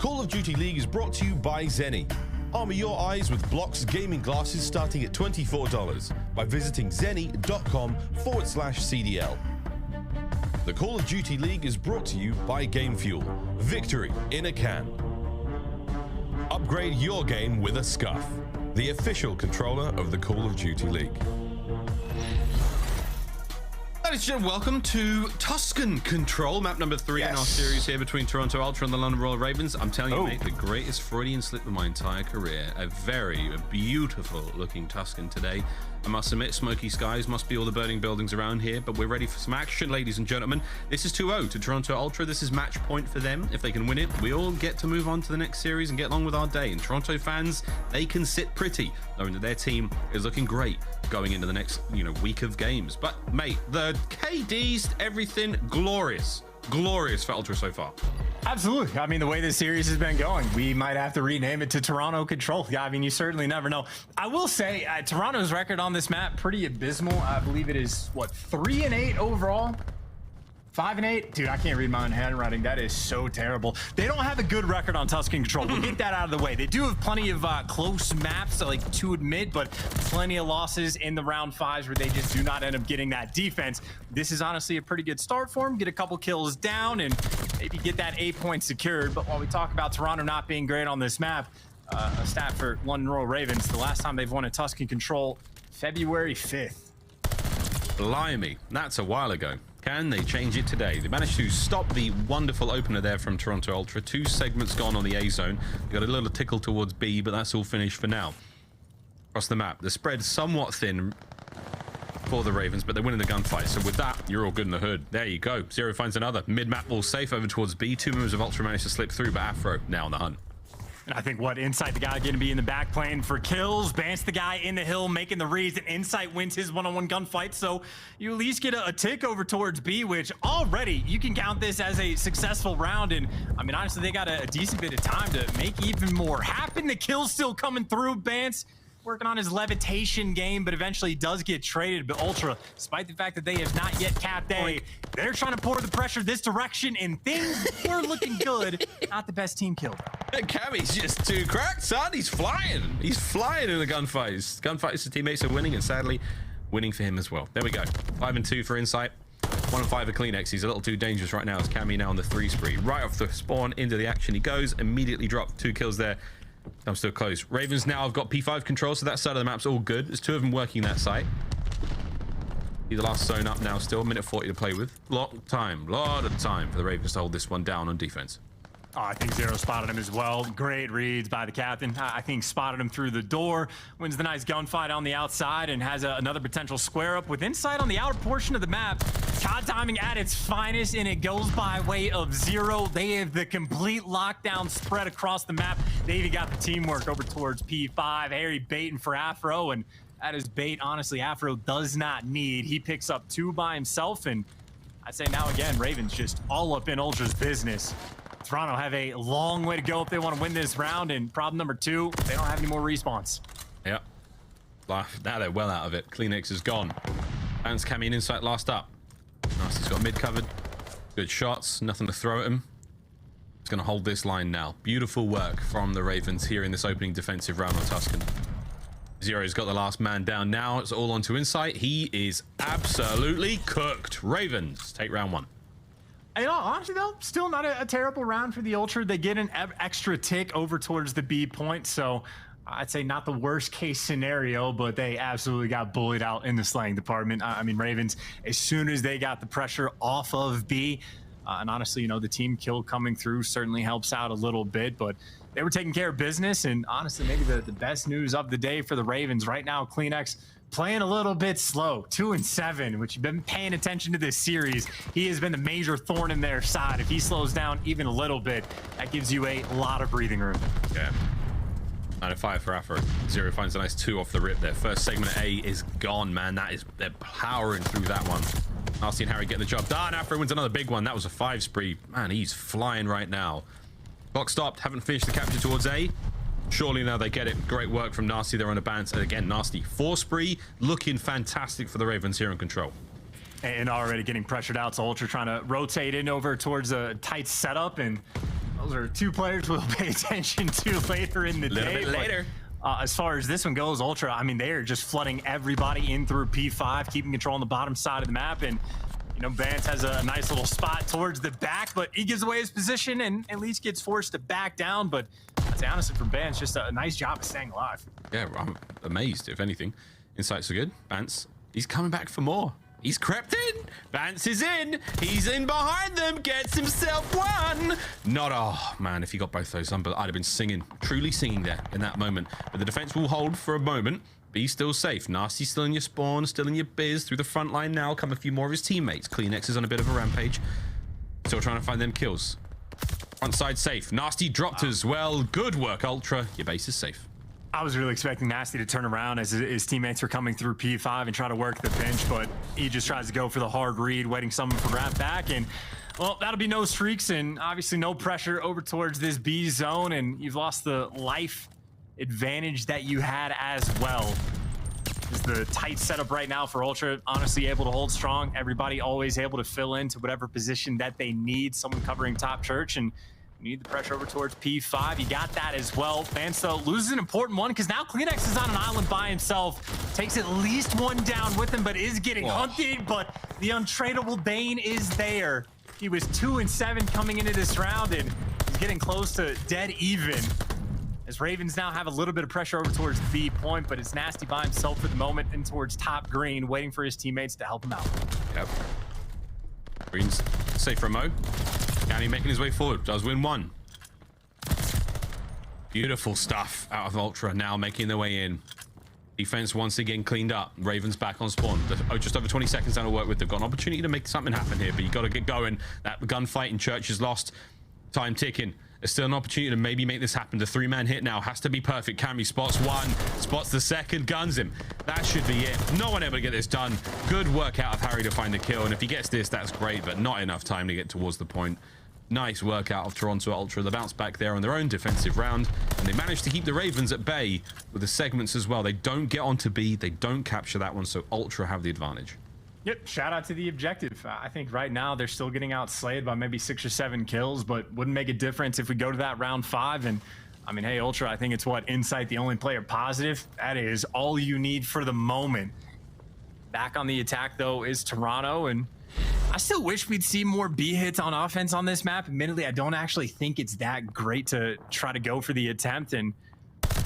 Call of Duty League is brought to you by Zenny. Armor your eyes with Block's gaming glasses starting at $24 by visiting zenny.com/CDL. The Call of Duty League is brought to you by Game Fuel. Victory in a can. Upgrade your game with a Scuff, the official controller of the Call of Duty League. Ladies and gentlemen, welcome to Tuscan Control, map number 3 in our series here between Toronto Ultra and the London Royal Ravens. I'm telling you, mate, the greatest Freudian slip of my entire career. A beautiful looking Tuscan today. I must admit, smoky skies must be all the burning buildings around here, but we're ready for some action, ladies and gentlemen. This is 2-0 to Toronto Ultra. This is match point for them. If they can win it, we all get to move on to the next series and get along with our day. And Toronto fans, they can sit pretty, knowing that their team is looking great going into the next, week of games. But, mate, the KDs, everything glorious. Glorious for Ultra so far. Absolutely. I mean, the way this series has been going, we might have to rename it to Toronto Control. Yeah, I mean, you certainly never know. I will say Toronto's record on this map, pretty abysmal. I believe it is, 3-8 overall? 5-8? Dude, I can't read my own handwriting. That is so terrible. They don't have a good record on Tuscan Control. We'll get that out of the way. They do have plenty of close maps, to admit, but plenty of losses in the round 5s where they just do not end up getting that defense. This is honestly a pretty good start for them. Get a couple kills down and maybe get that 8 point secured. But while we talk about Toronto not being great on this map, a stat for London Royal Ravens, the last time they've won a Tuscan Control, February 5th. Blimey, that's a while ago. Can they change it today? They managed to stop the wonderful opener there from Toronto Ultra. 2 segments gone on the A zone. They got a little tickle towards B, but that's all finished for now. Across the map, the spread somewhat thin for the Ravens, but they're winning the gunfight. So with that, you're all good in the hood. There you go. Zero finds another. Mid-map ball safe over towards B. 2 members of Ultra managed to slip through, but Afro now on the hunt. And I think Insight, the guy going to be in the back playing for kills. Bance, the guy in the hill making the reads, and Insight wins his one-on-one gunfight. So you at least get a tick over towards B, which already you can count this as a successful round. And I mean, honestly, they got a decent bit of time to make even more happen. The kill's still coming through. Bance working on his levitation game, but eventually does get traded. But Ultra, despite the fact that they have not yet capped A, they're trying to pour the pressure this direction, and things were looking good. Not the best team kill, though. Cammy's just too cracked, son. He's flying. He's flying in the gunfights. Gunfights, his teammates are winning, and sadly, winning for him as well. There we go. 5-2 for Insight. 1-5 for CleanX. He's a little too dangerous right now as Cammy now on the 3 spree. Right off the spawn into the action he goes. Immediately dropped 2 kills there. I'm still close. Ravens now have got P5 control, so that side of the map's all good. There's 2 of them working that site. He's the last zone up now still. 1:40 to play with. Lot of time for the Ravens to hold this one down on defense. Oh, I think Zero spotted him as well. Great reads by the captain. I think spotted him through the door. Wins the nice gunfight on the outside and has another potential square up with Insight on the outer portion of the map. COD timing at its finest, and it goes by way of Zero. They have the complete lockdown spread across the map. They even got the teamwork over towards P5. Harry baiting for Afro, and that is bait, honestly, Afro does not need. He picks up 2 by himself, and I'd say now again, Ravens just all up in Ultra's business. Toronto have a long way to go if they want to win this round, and problem number 2, they don't have any more respawns. Yep. Now they're well out of it. CleanX is gone. Bance, Cammy, and Insight last up. Nasty's got mid covered. Good shots. Nothing to throw at him. He's going to hold this line now. Beautiful work from the Ravens here in this opening defensive round on Tuscan. Zero's got the last man down now. It's all onto Insight. He is absolutely cooked. Ravens take round 1. You know, honestly though, still not a terrible round for the Ultra. They get an extra tick over towards the B point, so I'd say not the worst case scenario, but they absolutely got bullied out in the slaying department. I mean, Ravens, as soon as they got the pressure off of B, and honestly, the team kill coming through certainly helps out a little bit, but they were taking care of business, and honestly, maybe the best news of the day for the Ravens right now, CleanX playing a little bit slow, 2-7, which you've been paying attention to this series. He has been the major thorn in their side. If he slows down even a little bit, that gives you a lot of breathing room. Yeah. 9-5 for Afro. Zero finds a nice 2 off the rip there. First segment A is gone, man. They're powering through that one. Nasty and Harry getting the job done. Afro wins another big one. That was a 5 spree. Man, he's flying right now. Clock stopped. Haven't finished the capture towards A. Surely now they get it. Great work from Nasty there on the Bance. And again, Nasty 4 spree. Looking fantastic for the Ravens here in control. And already getting pressured out. So Ultra trying to rotate in over towards a tight setup. And Those are two players we'll pay attention to later in the day. A little bit later. As far as this one goes, Ultra, I mean, they are just flooding everybody in through P5, keeping control on the bottom side of the map. And, you know, Bance has a nice little spot towards the back, but he gives away his position and at least gets forced to back down. But I'd say, honestly, from Bance, just a nice job of staying alive. Yeah, I'm amazed, if anything. Insights are good. Bance, he's coming back for more. He's crept in. Bance is in. He's in behind them. Gets himself one. Not, oh, man, if he got both those, I'd have been singing, truly singing there in that moment. But the defense will hold for a moment. Be still safe. Nasty still in your spawn, still in your biz. Through the front line now come a few more of his teammates. CleanX is on a bit of a rampage. Still trying to find them kills. Front side safe. Nasty dropped as well. Good work, Ultra. Your base is safe. I was really expecting Nasty to turn around as his teammates were coming through P5 and try to work the pinch, but he just tries to go for the hard read, waiting someone for grab back. And, well, that'll be no streaks and obviously no pressure over towards this B zone. And you've lost the life advantage that you had as well. Is the tight setup right now for Ultra, honestly able to hold strong. Everybody always able to fill into whatever position that they need. Someone covering top church, and you need the pressure over towards P5. You got that as well. Bance, though, loses an important one because now CleanX is on an island by himself. Takes at least one down with him, but is getting hunted. But the untradeable Bane is there. He was 2 and 7 coming into this round, and he's getting close to dead even. As Ravens now have a little bit of pressure over towards B point, but it's Nasty by himself for the moment and towards top green, waiting for his teammates to help him out. Yep. Green's safe for a mo. Cammy making his way forward. Does win one. Beautiful stuff out of Ultra now making their way in. Defense once again cleaned up. Ravens back on spawn. Just over 20 seconds down to work with. They've got an opportunity to make something happen here, but you got to get going. That gunfight in Church is lost. Time ticking. There's still an opportunity to maybe make this happen. The 3-man hit now has to be perfect. Cammy spots one, spots the second, guns him. That should be it. No one able to get this done. Good work out of Harry to find the kill. And if he gets this, that's great, but not enough time to get towards the point. Nice work out of Toronto Ultra. They bounce back there on their own defensive round, and they managed to keep the Ravens at bay with the segments as well. They don't get onto B. They don't capture that one, so Ultra have the advantage. Yep, shout out to the objective. I think right now they're still getting outslayed by maybe 6 or 7 kills, but wouldn't make a difference if we go to that round 5. And I mean, hey, Ultra, I think it's what, Insight, the only player positive. That is all you need for the moment. Back on the attack, though, is Toronto, and I still wish we'd see more B hits on offense on this map. Admittedly, I don't actually think it's that great to try to go for the attempt, and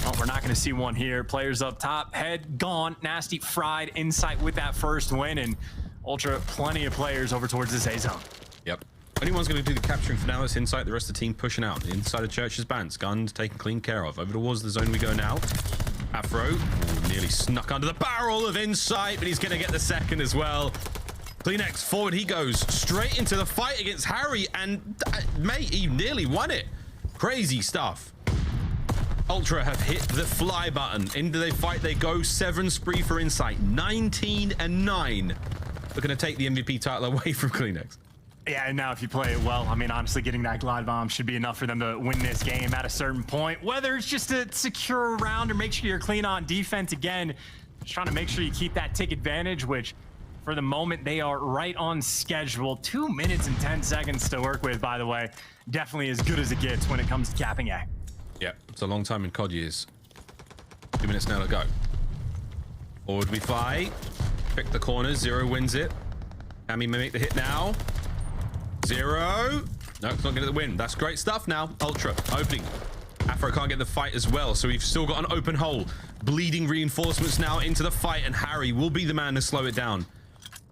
well, we're not going to see one here. Players up top, head gone. Nasty fried. Insight with that first win, and Ultra plenty of players over towards this A zone. Yep. Anyone's going to do the capturing for now. It's Insight. The rest of the team pushing out. The inside of Church is Bance. Guns taken clean care of. Over towards the zone we go now. Afro nearly snuck under the barrel of Insight, but he's going to get the second as well. CleanX forward he goes, straight into the fight against Harry, and mate, he nearly won it. Crazy stuff. Ultra have hit the fly button. Into the fight they go. 7 spree for Insight. 19 and 9. Looking to take the MVP title away from CleanX. Yeah, and now if you play it well, I mean, honestly, getting that glide bomb should be enough for them to win this game at a certain point. Whether it's just to secure a round or make sure you're clean on defense again, just trying to make sure you keep that tick advantage, which for the moment they are right on schedule. 2 minutes and 10 seconds to work with, by the way. Definitely as good as it gets when it comes to capping A. Yeah, it's a long time in COD years. 2 minutes now to go. Forward we fight. Pick the corners. Zero wins it. Cammy may make the hit now. Zero. No, it's not going to win. That's great stuff now. Ultra opening. Afro can't get the fight as well, so we've still got an open hole. Bleeding reinforcements now into the fight, and Harry will be the man to slow it down.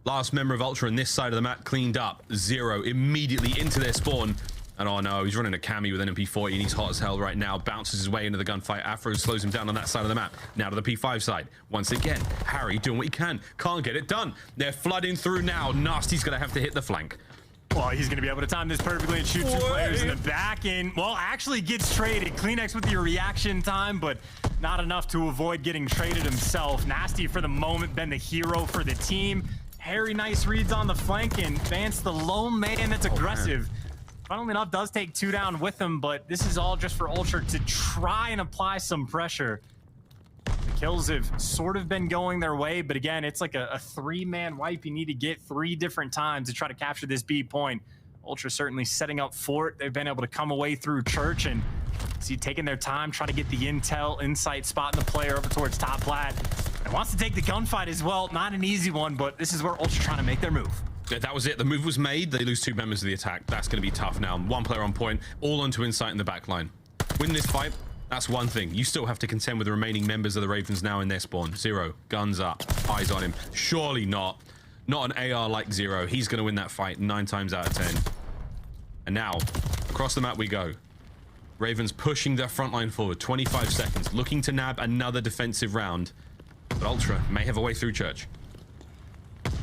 Last member of Ultra on this side of the map cleaned up. Zero immediately into their spawn. And oh no, he's running a Cammy with an MP40 and he's hot as hell right now. Bounces his way into the gunfight. Afro slows him down on that side of the map. Now to the P5 side. Once again, Harry doing what he can. Can't get it done. They're flooding through now. Nasty's gonna have to hit the flank. Well, he's going to be able to time this perfectly and shoot 2 players in the back, and, well, actually gets traded. CleanX with your reaction time, but not enough to avoid getting traded himself. Nasty for the moment, been the hero for the team. Harry, nice reads on the flank, and Bance, the lone man that's aggressive. Funnily enough, does take 2 down with him, but this is all just for Ultra to try and apply some pressure. The kills have sort of been going their way, but again, it's like a 3-man wipe you need to get 3 different times to try to capture this B point. Ultra certainly setting up for it. They've been able to come away through church and see taking their time, trying to get the intel, insight, spotting the player over towards top plat. And wants to take the gunfight as well. Not an easy one, but this is where Ultra trying to make their move. Yeah, that was it. The move was made. They lose 2 members of the attack. That's going to be tough now. 1 player on point, all onto insight in the back line. Win this fight, that's one thing. You still have to contend with the remaining members of the Ravens now in their spawn. Zero, guns up, eyes on him. Surely not. Not an AR like Zero. He's going to win that fight 9 times out of 10. And now, across the map we go. Ravens pushing their front line forward. 25 seconds, looking to nab another defensive round. But Ultra may have a way through church.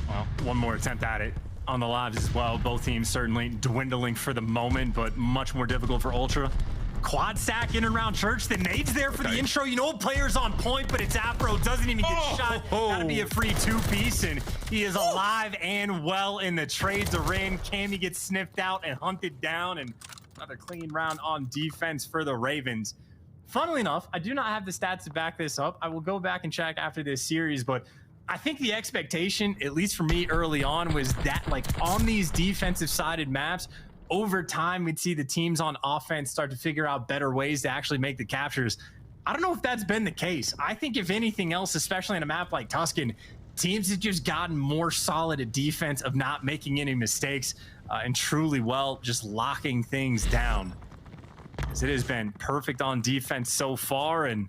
Well, one more attempt at it on the lives as well. Both teams certainly dwindling for the moment, but much more difficult for Ultra. Quad stack in and around church. The nades there for the intro. You know, player's on point, but it's Afro. Doesn't even get shot. That'd be a free 2-piece, and he is alive and well in the trades are in. Cammy gets sniffed out and hunted down, and another clean round on defense for the Ravens. Funnily enough, I do not have the stats to back this up. I will go back and check after this series, but I think the expectation, at least for me early on, was that like on these defensive sided maps, over time, we'd see the teams on offense start to figure out better ways to actually make the captures. I don't know if that's been the case. I think if anything else, especially on a map like Tuscan, teams have just gotten more solid at defense of not making any mistakes and truly, well, just locking things down. As it has been perfect on defense so far, and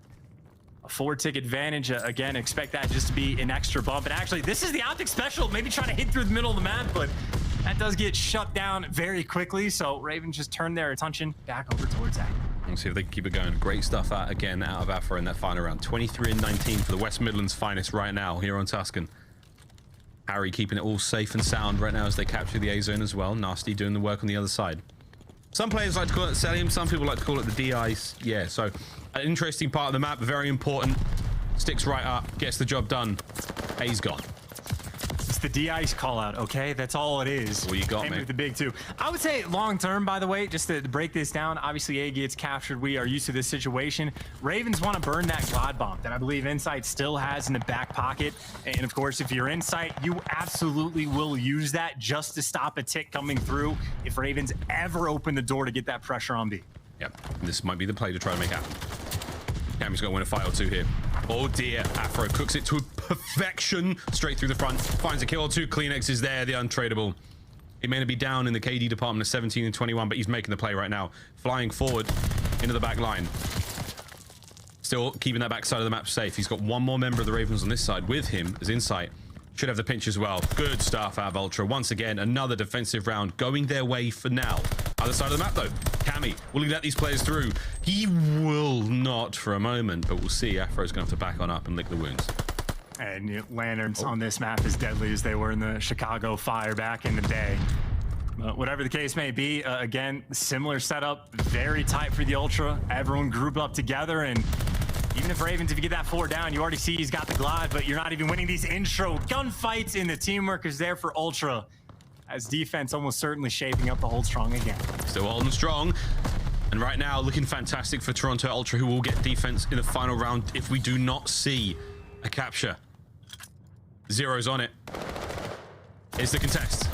a 4-tick advantage. Again, expect that just to be an extra bump. And actually, this is the OpTic special, maybe trying to hit through the middle of the map, but that does get shut down very quickly. So Ravens just turn their attention back over towards that. Let's see if they can keep it going. Great stuff out again out of Afro in that final round. 23-19 for the West Midlands finest right now here on Tuscan. Harry keeping it all safe and sound right now as they capture the A zone as well. Nasty doing the work on the other side. Some players like to call it Cellium, some people like to call it the D-Ice. Yeah, so an interesting part of the map, very important. Sticks right up, gets the job done. A's gone. It's the D-Ice call out, okay? That's all it is. What you got, Same mate? with the big 2. I would say long term, by the way, just to break this down, obviously A gets captured. We are used to this situation. Ravens want to burn that Glide Bomb that I believe Insight still has in the back pocket. And of course, if you're Insight, you absolutely will use that just to stop a tick coming through if Ravens ever open the door to get that pressure on B. Yep, this might be the play to try to make happen. Cammy's gonna win a fight or 2 here. Oh dear, Afro cooks it to perfection. Straight through the front, finds a kill or 2. CleanX is there, the untradeable. He may be down in the KD department of 17 and 21, but he's making the play right now. Flying forward into the back line. Still keeping that back side of the map safe. He's got 1 more member of the Ravens on this side with him as Insight. Should have the pinch as well. Good stuff out of Ultra. Once again, another defensive round going their way for now. Other side of the map though, Cammy, will he let these players through? He will not for a moment, but we'll see. Afro's gonna have to back on up and lick the wounds. And you know, lanterns on this map as deadly as they were in the Chicago fire back in the day. Whatever the case may be, again, similar setup, very tight for the Ultra. Everyone grouped up together, and even if Ravens, if you get that 4 down, you already see he's got the glide, but you're not even winning these intro gunfights, and the teamwork is there for Ultra, as defense almost certainly shaping up to hold strong again. Still holding strong. And right now, looking fantastic for Toronto Ultra, who will get defense in the final round if we do not see a capture. Zero's on it. Here's the contest.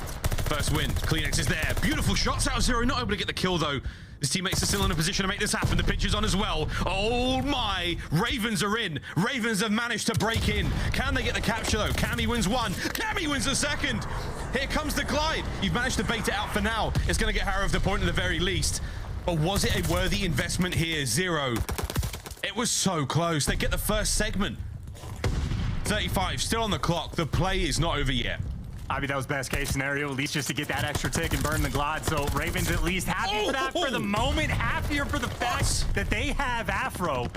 First win. CleanX is there. Beautiful shots out of Zero. Not able to get the kill, though. His teammates are still in a position to make this happen. The pitch is on as well. Oh, my. Ravens are in. Ravens have managed to break in. Can they get the capture, though? Cammy wins 1. Cammy wins the 2nd. Here comes the glide. You've managed to bait it out for now. It's going to get Harry off the point at the very least. But was it a worthy investment here? Zero. It was so close. They get the first segment. 35 still on the clock. The play is not over yet. I mean, that was best case scenario, at least just to get that extra tick and burn the glide. So Ravens at least happy for that for the moment, happier for the fact that they have Afro.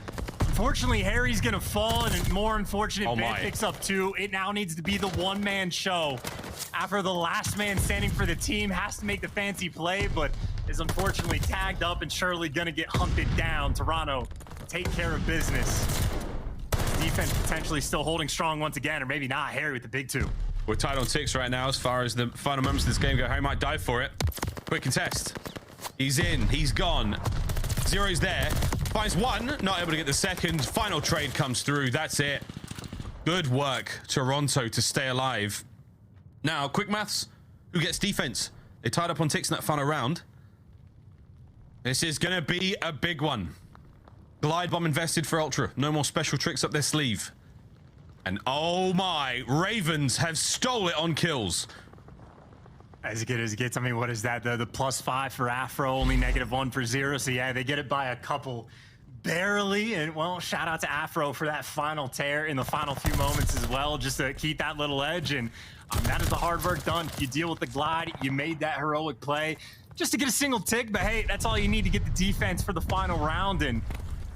Unfortunately, Harry's gonna fall, and more unfortunate, Ben picks up 2. It now needs to be the one-man show. Afro, the last man standing for the team, has to make the fancy play, but is unfortunately tagged up and surely gonna get hunted down. Toronto, take care of business. Defense potentially still holding strong once again, or maybe not. Harry with the big 2. We're tied on 6 right now as far as the final moments of this game go. Harry might die for it. Quick contest. He's in. He's gone. Zero's there. Finds 1. Not able to get the 2nd. Final trade comes through. That's it. Good work, Toronto, to stay alive. Now, quick maths. Who gets defense? They tied up on Tix in that final round. This is going to be a big one. Glide bomb invested for Ultra. No more special tricks up their sleeve. And oh my, Ravens have stole it on kills. As good as it gets. I mean, what is that? The +5 for Afro, only -1 for Zero. So yeah, they get it by a couple. Barely. And well, shout out to Afro for that final tear in the final few moments as well, just to keep that little edge. And that is the hard work done. You deal with the glide. You made that heroic play just to get a single tick. But hey, that's all you need to get the defense for the final round. And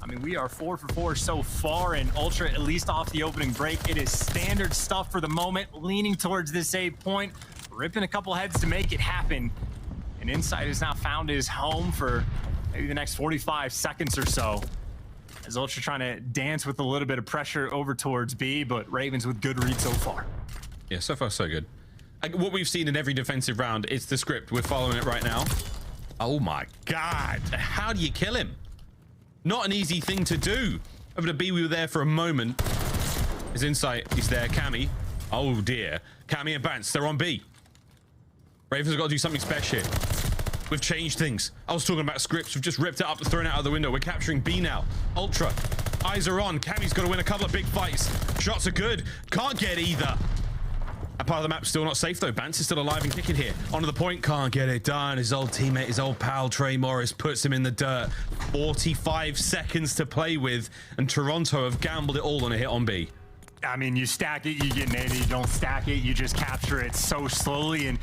I mean, we are 4 for 4 so far, and Ultra, at least off the opening break, it is standard stuff for the moment, leaning towards this save point, ripping a couple heads to make it happen. And Insight has now found his home for maybe the next 45 seconds or so, as Ultra trying to dance with a little bit of pressure over towards B, but Ravens with good read so far. Yeah, so far so good. What we've seen in every defensive round, it's the script. We're following it right now. Oh my God, how do you kill him? Not an easy thing to do. Over to B, we were there for a moment. His Insight is there. Cammy. Oh dear. Cammy and Bance, they're on B. Ravens have got to do something special here. We've changed things. I was talking about scripts. We've just ripped it up and thrown it out of the window. We're capturing B now. Ultra. Eyes are on. Cammy's got to win a couple of big fights. Shots are good. Can't get either. That part of the map's still not safe though. Bance is still alive and kicking here. Onto the point, can't get it done. His old teammate, his old pal Trey Morris puts him in the dirt. 45 seconds to play with, and Toronto have gambled it all on a hit on B. I mean, you stack it, you get naded. You don't stack it, you just capture it so slowly, and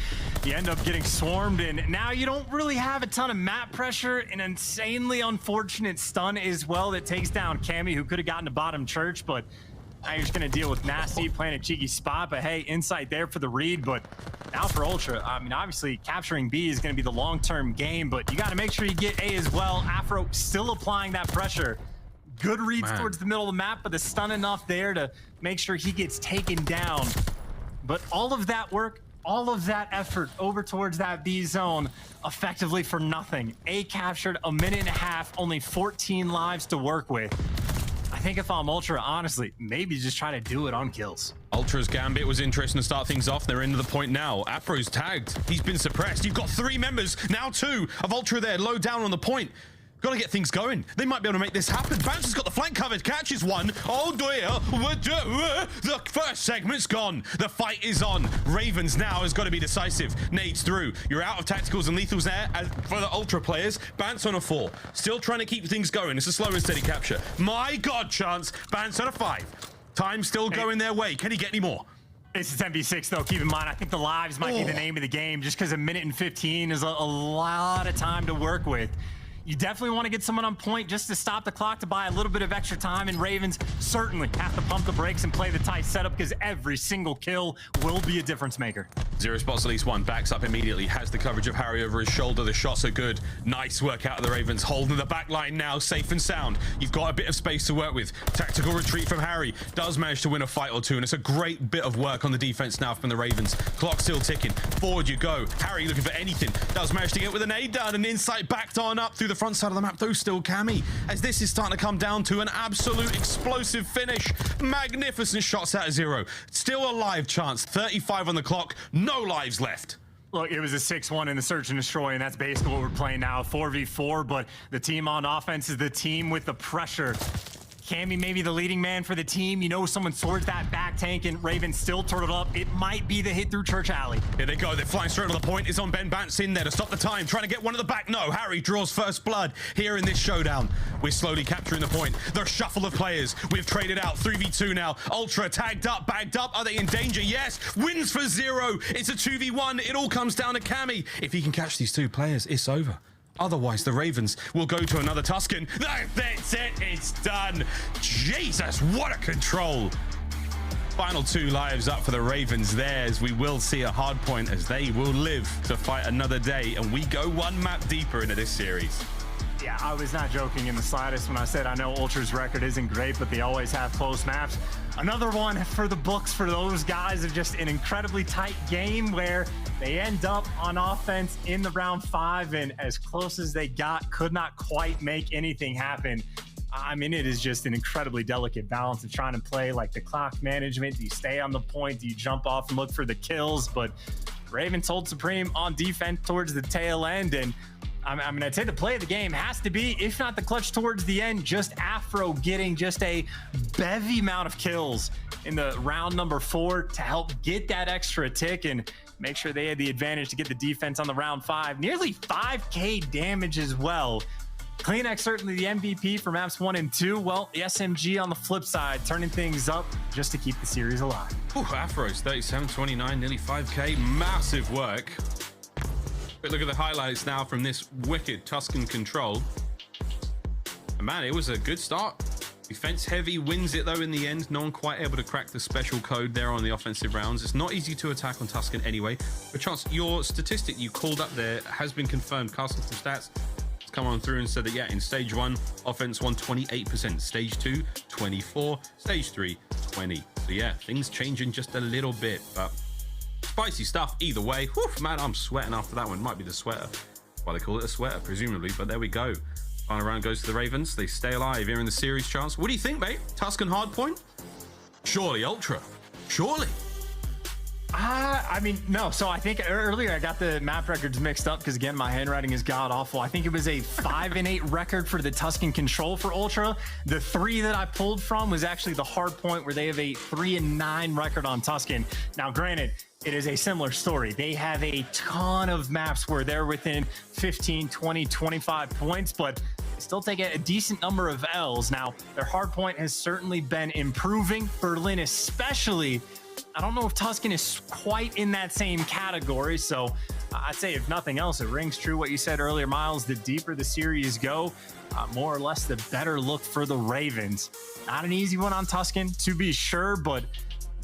you end up getting swarmed. And now you don't really have a ton of map pressure. An insanely unfortunate stun as well that takes down Cammy, who could have gotten to bottom church, but now you're just going to deal with Nasty playing a cheeky spot. But hey, Insight there for the read. But now for Ultra, I mean, obviously capturing B is going to be the long-term game, but you got to make sure you get A as well. Afro still applying that pressure. Good reads towards the middle of the map, but the stun enough there to make sure he gets taken down. But all of that work, all of that effort over towards that B zone, effectively for nothing. A captured a minute and a half, only 14 lives to work with. I think if I'm Ultra, honestly, maybe just try to do it on kills. Ultra's gambit was interesting to start things off. They're into the point now. Afro's tagged. He's been suppressed. You've got 3 members, now 2 of Ultra there, low down on the point. Got to get things going. They might be able to make this happen. Bance has got the flank covered, catches one. Oh dear, the first segment's gone. The fight is on. Ravens now has got to be decisive. Nades through. You're out of tacticals and lethals there for the Ultra players. Bance on a 4. Still trying to keep things going. It's a slow and steady capture. My God, chance. Bance on a 5. Time still going their way. Can he get any more? It's a 10v6 though. Keep in mind, I think the lives might be the name of the game, just because a minute and 15 is a lot of time to work with. You definitely want to get someone on point just to stop the clock, to buy a little bit of extra time, and Ravens certainly have to pump the brakes and play the tight setup, because every single kill will be a difference maker. Zero spots at least one, backs up immediately, has the coverage of Harry over his shoulder. The shots are good. Nice work out of the Ravens, holding the back line now, safe and sound. You've got a bit of space to work with. Tactical retreat from Harry, does manage to win a fight or two, and it's a great bit of work on the defense now from the Ravens. Clock still ticking, forward you go. Harry looking for anything, does manage to get with an nade down, and Insight backed on up through the front side of the map, though still Cammy, as this is starting to come down to an absolute explosive finish. Magnificent shots out of Zero. Still a live chance, 35 on the clock, no lives left. Look, it was a 6-1 in the search and destroy, and that's basically what we're playing now, 4v4, but the team on offense is the team with the pressure. Cammy maybe the leading man for the team. You know, someone swords that back tank, and Raven still turtled up. It might be the hit through TJHaly. Here they go. They're flying straight to the point. It's on Ben Bance in there to stop the time. Trying to get one at the back. No, Harry draws first blood here in this showdown. We're slowly capturing the point. The shuffle of players. We've traded out 3v2 now. Ultra tagged up, bagged up. Are they in danger? Yes. Wins for Zero. It's a 2v1. It all comes down to Cammy. If he can catch these 2 players, it's over. Otherwise, the Ravens will go to another Tuscan. That's it. It's done. Jesus, what a control. Final 2 lives up for the Ravens there, as we will see a hard point as they will live to fight another day, and we go 1 map deeper into this series. Yeah, I was not joking in the slightest when I said I know Ultra's record isn't great, but they always have close maps. Another one for the books for those guys of just an incredibly tight game where they end up on offense in the round 5, and as close as they got, could not quite make anything happen. I mean, it is just an incredibly delicate balance of trying to play like the clock management. Do you stay on the point? Do you jump off and look for the kills? But Ravens hold supreme on defense towards the tail end, and I mean, I'd say the play of the game has to be, if not the clutch towards the end, just Afro getting just a bevy amount of kills in the round number 4 to help get that extra tick and make sure they had the advantage to get the defense on the round 5. Nearly 5K damage as well. CleanX certainly the MVP for maps 1 and 2. Well, the SMG on the flip side, turning things up just to keep the series alive. Ooh, Afro's 37-29, nearly 5K. Massive work. But look at the highlights now from this wicked Tuscan control. And man, it was a good start. Defense heavy wins it though in the end. No one quite able to crack the special code there on the offensive rounds. It's not easy to attack on Tuscan anyway. But Chance, your statistic you called up there has been confirmed. Casting some stats has come on through and said that yeah, in stage 1, offense won 28%. Stage 2, 24. Stage 3, 20. So yeah, things changing just a little bit, but spicy stuff either way. Whew, man, I'm sweating after that one. Might be the sweater. Why they call it a sweater, presumably, but there we go. Final round goes to the Ravens. They stay alive here in the series, Chance. What do you think, mate? Tuscan hardpoint? Surely Ultra. Surely. I mean, no. So I think earlier I got the map records mixed up because, again, my handwriting is god-awful. I think it was a 5-8 record for the Tuscan control for Ultra. The 3 that I pulled from was actually the hard point where they have a 3-9 record on Tuscan. Now, granted, it is a similar story. They have a ton of maps where they're within 15, 20, 25 points, but they still take a decent number of L's. Now, their hard point has certainly been improving. Berlin especially. I don't know if Tuscan is quite in that same category, so I'd say if nothing else, it rings true what you said earlier, Miles. The deeper the series go, more or less the better look for the Ravens. Not an easy one on Tuscan, to be sure, but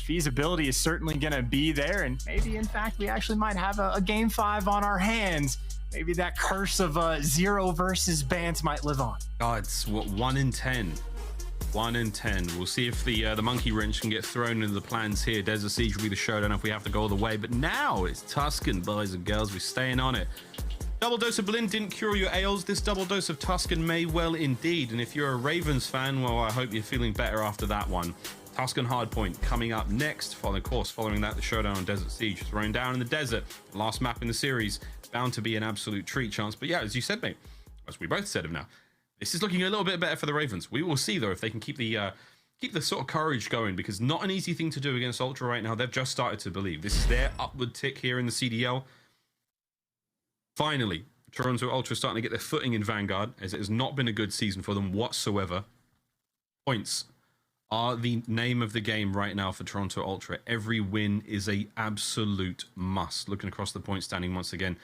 feasibility is certainly going to be there, and maybe, in fact, we actually might have a Game 5 on our hands. Maybe that curse of 0 versus Bance might live on. God, it's what, 1 in 10. 1 in 10. We'll see if the monkey wrench can get thrown into the plans here. Desert Siege will be the showdown if we have to go all the way. But now it's Tuscan, boys and girls. We're staying on it. Double dose of Blinn didn't cure your ails. This double dose of Tuscan may well indeed. And if you're a Ravens fan, well, I hope you're feeling better after that one. Tuscan hardpoint coming up next. Following that, the showdown on Desert Siege. Thrown down in the desert. Last map in the series. Bound to be an absolute treat, Chance. But yeah, as you said, mate, as we both said of now, this is looking a little bit better for the Ravens. We will see, though, if they can keep the sort of courage going, because not an easy thing to do against Ultra right now. They've just started to believe. This is their upward tick here in the CDL. Finally, Toronto Ultra starting to get their footing in Vanguard, as it has not been a good season for them whatsoever. Points are the name of the game right now for Toronto Ultra. Every win is a absolute must. Looking across the point standing once again,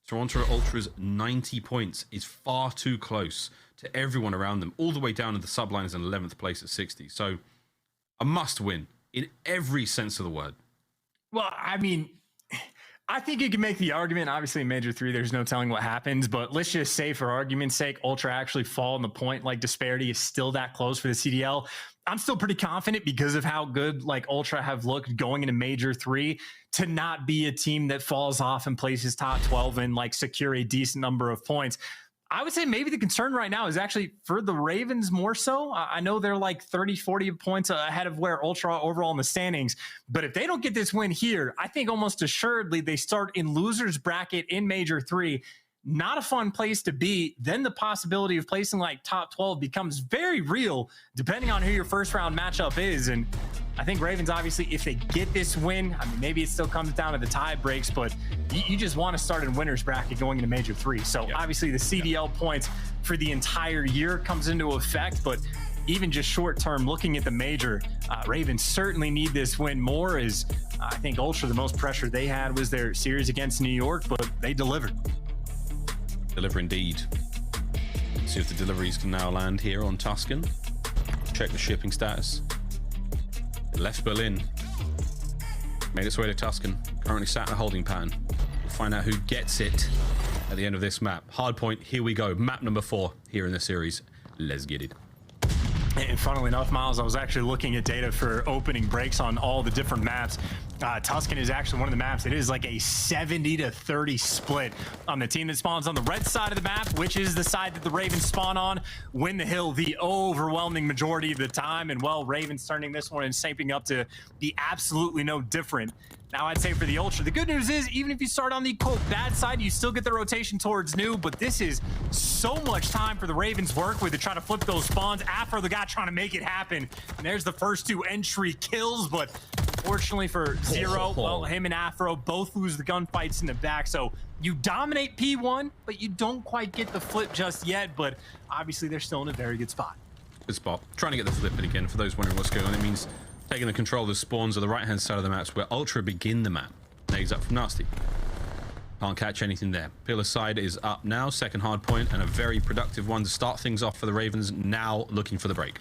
Toronto Ultra's 90 points is far too close to everyone around them, all the way down to the Subliners in 11th place at 60. So a must win in every sense of the word. Well, I mean, I think you can make the argument. Obviously, in Major 3, there's no telling what happens, but let's just say, for argument's sake, Ultra actually fall in the point, like, disparity is still that close for the CDL. I'm still pretty confident because of how good, like, Ultra have looked going into Major 3 to not be a team that falls off and places top 12 and, like, secure a decent number of points. I would say maybe the concern right now is actually for the Ravens more so. I know they're like 30, 40 points ahead of where Ultra are overall in the standings. But if they don't get this win here, I think almost assuredly they start in loser's bracket in Major 3. Not a fun place to be. Then the possibility of placing like top 12 becomes very real, depending on who your first round matchup is. And I think Ravens, obviously, if they get this win, I mean, maybe it still comes down to the tie breaks, but you just want to start in winner's bracket going into Major 3. So obviously the CDL points for the entire year comes into effect, but even just short term, looking at the major, Ravens certainly need this win more, as I think Ultra, the most pressure they had was their series against New York, but they delivered. Deliver indeed. See if the deliveries can now land here on Tuscan. Check the shipping status. It left Berlin. Made its way to Tuscan. Currently sat in a holding pattern. We'll find out who gets it at the end of this map. Hardpoint, here we go. Map number 4 here in the series. Let's get it. And funnily enough, Miles, I was actually looking at data for opening breaks on all the different maps. Tuscan is actually one of the maps. It is like a 70-30 split on the team that spawns on the red side of the map, which is the side that the Ravens spawn on, win the hill the overwhelming majority of the time. And well, Ravens turning this one and shaping up to be absolutely no different. Now, I'd say for the Ultra, the good news is, even if you start on the, quote, bad side, you still get the rotation towards new, but this is so much time for the Ravens work with to try to flip those spawns. Afro, the guy trying to make it happen. And there's the first 2 entry kills, but unfortunately for Zero, well, him and Afro both lose the gunfights in the back. So you dominate P1, but you don't quite get the flip just yet, but obviously they're still in a very good spot. Good spot. Trying to get the flip, but again, for those wondering what's going on, it means taking the control of the spawns on the right-hand side of the maps where Ultra begin the map. Nades up from Nasty. Can't catch anything there. Pillar side is up now. Second hard point and a very productive one to start things off for the Ravens. Now looking for the break.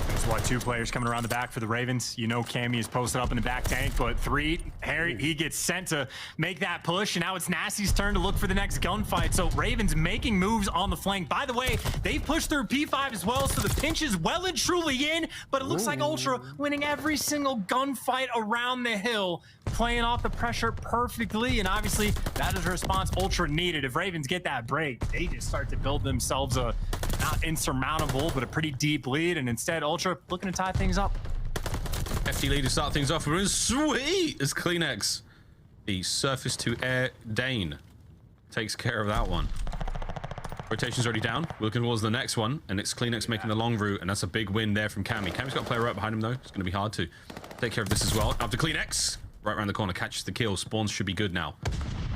That's why 2 players coming around the back for the Ravens. You know Cammy is posted up in the back tank, but 3, Harry, he gets sent to make that push, and now it's Nasty's turn to look for the next gunfight. So Ravens making moves on the flank. By the way, they've pushed through P5 as well, so the pinch is well and truly in, but it looks like Ultra winning every single gunfight around the hill, playing off the pressure perfectly, and obviously that is a response Ultra needed. If Ravens get that break, they just start to build themselves a not insurmountable, but a pretty deep lead, and instead Ultra looking to tie things up. FD lead to start things off. We're in sweet as CleanX. The surface to air Dane takes care of that one. Rotation's already down. We're looking towards the next one, and it's CleanX making the long route, and that's a big win there from Cammy. Cammy's got a player right behind him though. It's going to be hard to take care of this as well. Up to CleanX. Right around the corner, catches the kill. Spawns should be good now.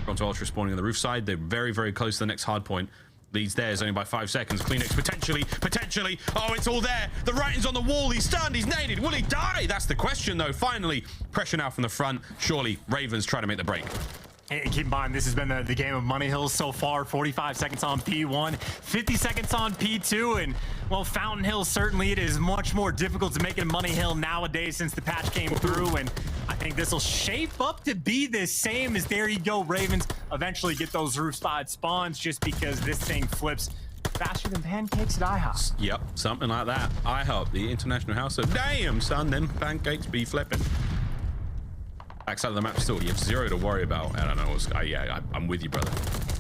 Gone to Ultra spawning on the roof side. They're very, very close to the next hard point. Leads there is only by 5 seconds. CleanX potentially. Oh, it's all there. The writing's on the wall. He's stunned. He's naded. Will he die? That's the question, though. Finally, pressure now from the front. Surely Ravens try to make the break. And keep in mind, this has been the game of Money Hills so far. 45 seconds on P1, 50 seconds on P2, and well, Fountain Hill, certainly it is much more difficult to make it a Money Hill nowadays since the patch came through, and I think this will shape up to be the same as there you go, Ravens eventually get those roof side spawns just because this thing flips faster than pancakes at IHOP. Yep, something like that. IHOP, the international house of damn, son, them pancakes be flipping. Backside of the map still, you have 0 to worry about. I don't know, yeah, I'm with you, brother.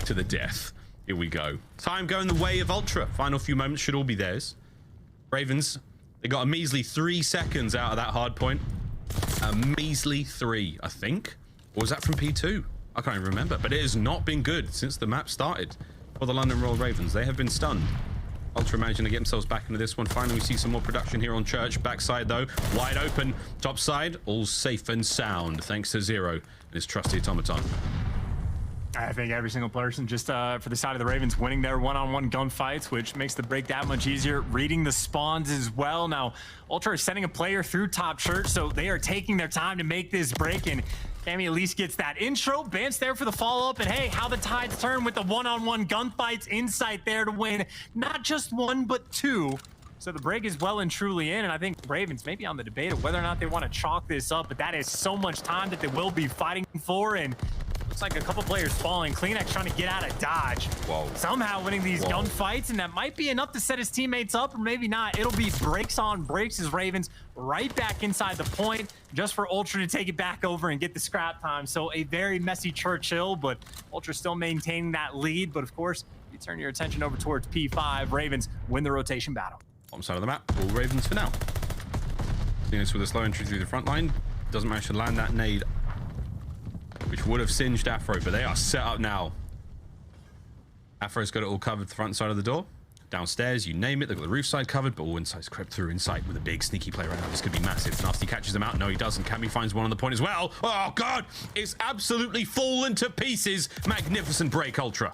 To the death. Here we go. Time going the way of Ultra. Final few moments should all be theirs. Ravens, they got a measly 3 seconds out of that hard point. A measly 3, I think. Or was that from P2? I can't even remember. But it has not been good since the map started for the London Royal Ravens. They have been stunned. Ultra managing to get themselves back into this one. Finally, we see some more production here on Church. Backside, though, wide open. Top side, all safe and sound, thanks to Zero and his trusty automaton. I think every single person just for the side of the Ravens winning their one-on-one gunfights, which makes the break that much easier. Reading the spawns as well. Now, Ultra is sending a player through top church, so they are taking their time to make this break, and Cammy at least gets that intro. Bance there for the follow-up, and hey, how the tides turn with the one-on-one gunfights. Insight there to win not just 1, but 2. So the break is well and truly in, and I think Ravens may be on the debate of whether or not they want to chalk this up, but that is so much time that they will be fighting for, and looks like a couple players falling. CleanX trying to get out of dodge. Whoa. Somehow winning these gunfights, and that might be enough to set his teammates up, or maybe not. It'll be breaks on breaks as Ravens right back inside the point, just for Ultra to take it back over and get the scrap time. So a very messy Churchill, but Ultra still maintaining that lead. But of course, you turn your attention over towards P5. Ravens win the rotation battle. Bottom side of the map, all Ravens for now. Seeing this with a slow entry through the front line. Doesn't manage to land that nade, which would have singed Afro, but they are set up now. Afro's got it all covered, the front side of the door. Downstairs, you name it, they've got the roof side covered, but all inside's crept through inside with a big sneaky play right now. This could be massive. Nasty catches him out. No, he doesn't. Cammy finds one on the point as well. Oh, God! It's absolutely fallen to pieces. Magnificent break, Ultra.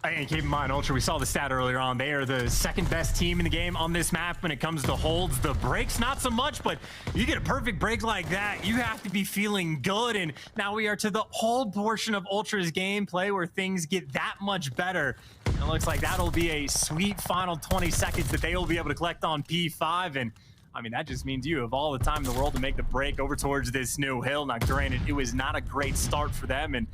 And keep in mind, Ultra, we saw the stat earlier on. They are the second best team in the game on this map when it comes to holds. The breaks, not so much, but you get a perfect break like that, you have to be feeling good. And now we are to the hold portion of Ultra's gameplay where things get that much better. And it looks like that'll be a sweet final 20 seconds that they will be able to collect on P5. And I mean, that just means you have all the time in the world to make the break over towards this new hill. Now, granted, it was not a great start for them, and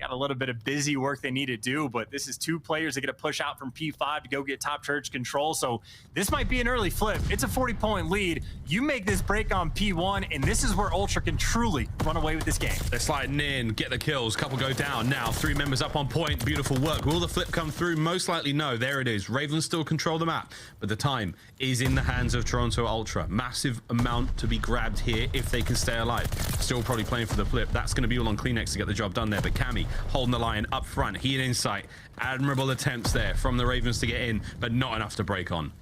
got a little bit of busy work they need to do, but this is 2 players that get a push out from P5 to go get top church control. So this might be an early flip. It's a 40-point lead. You make this break on P1, and this is where Ultra can truly run away with this game. They're sliding in, get the kills, couple go down. Now 3 members up on point, beautiful work. Will the flip come through? Most likely no. There it is. Ravens still control the map, but the time is in the hands of Toronto Ultra. Massive amount to be grabbed here if they can stay alive. Still probably playing for the flip. That's going to be all on CleanX to get the job done there, but Cammy holding the line up front. He had insight. Admirable attempts there from the Ravens to get in, but not enough to break on.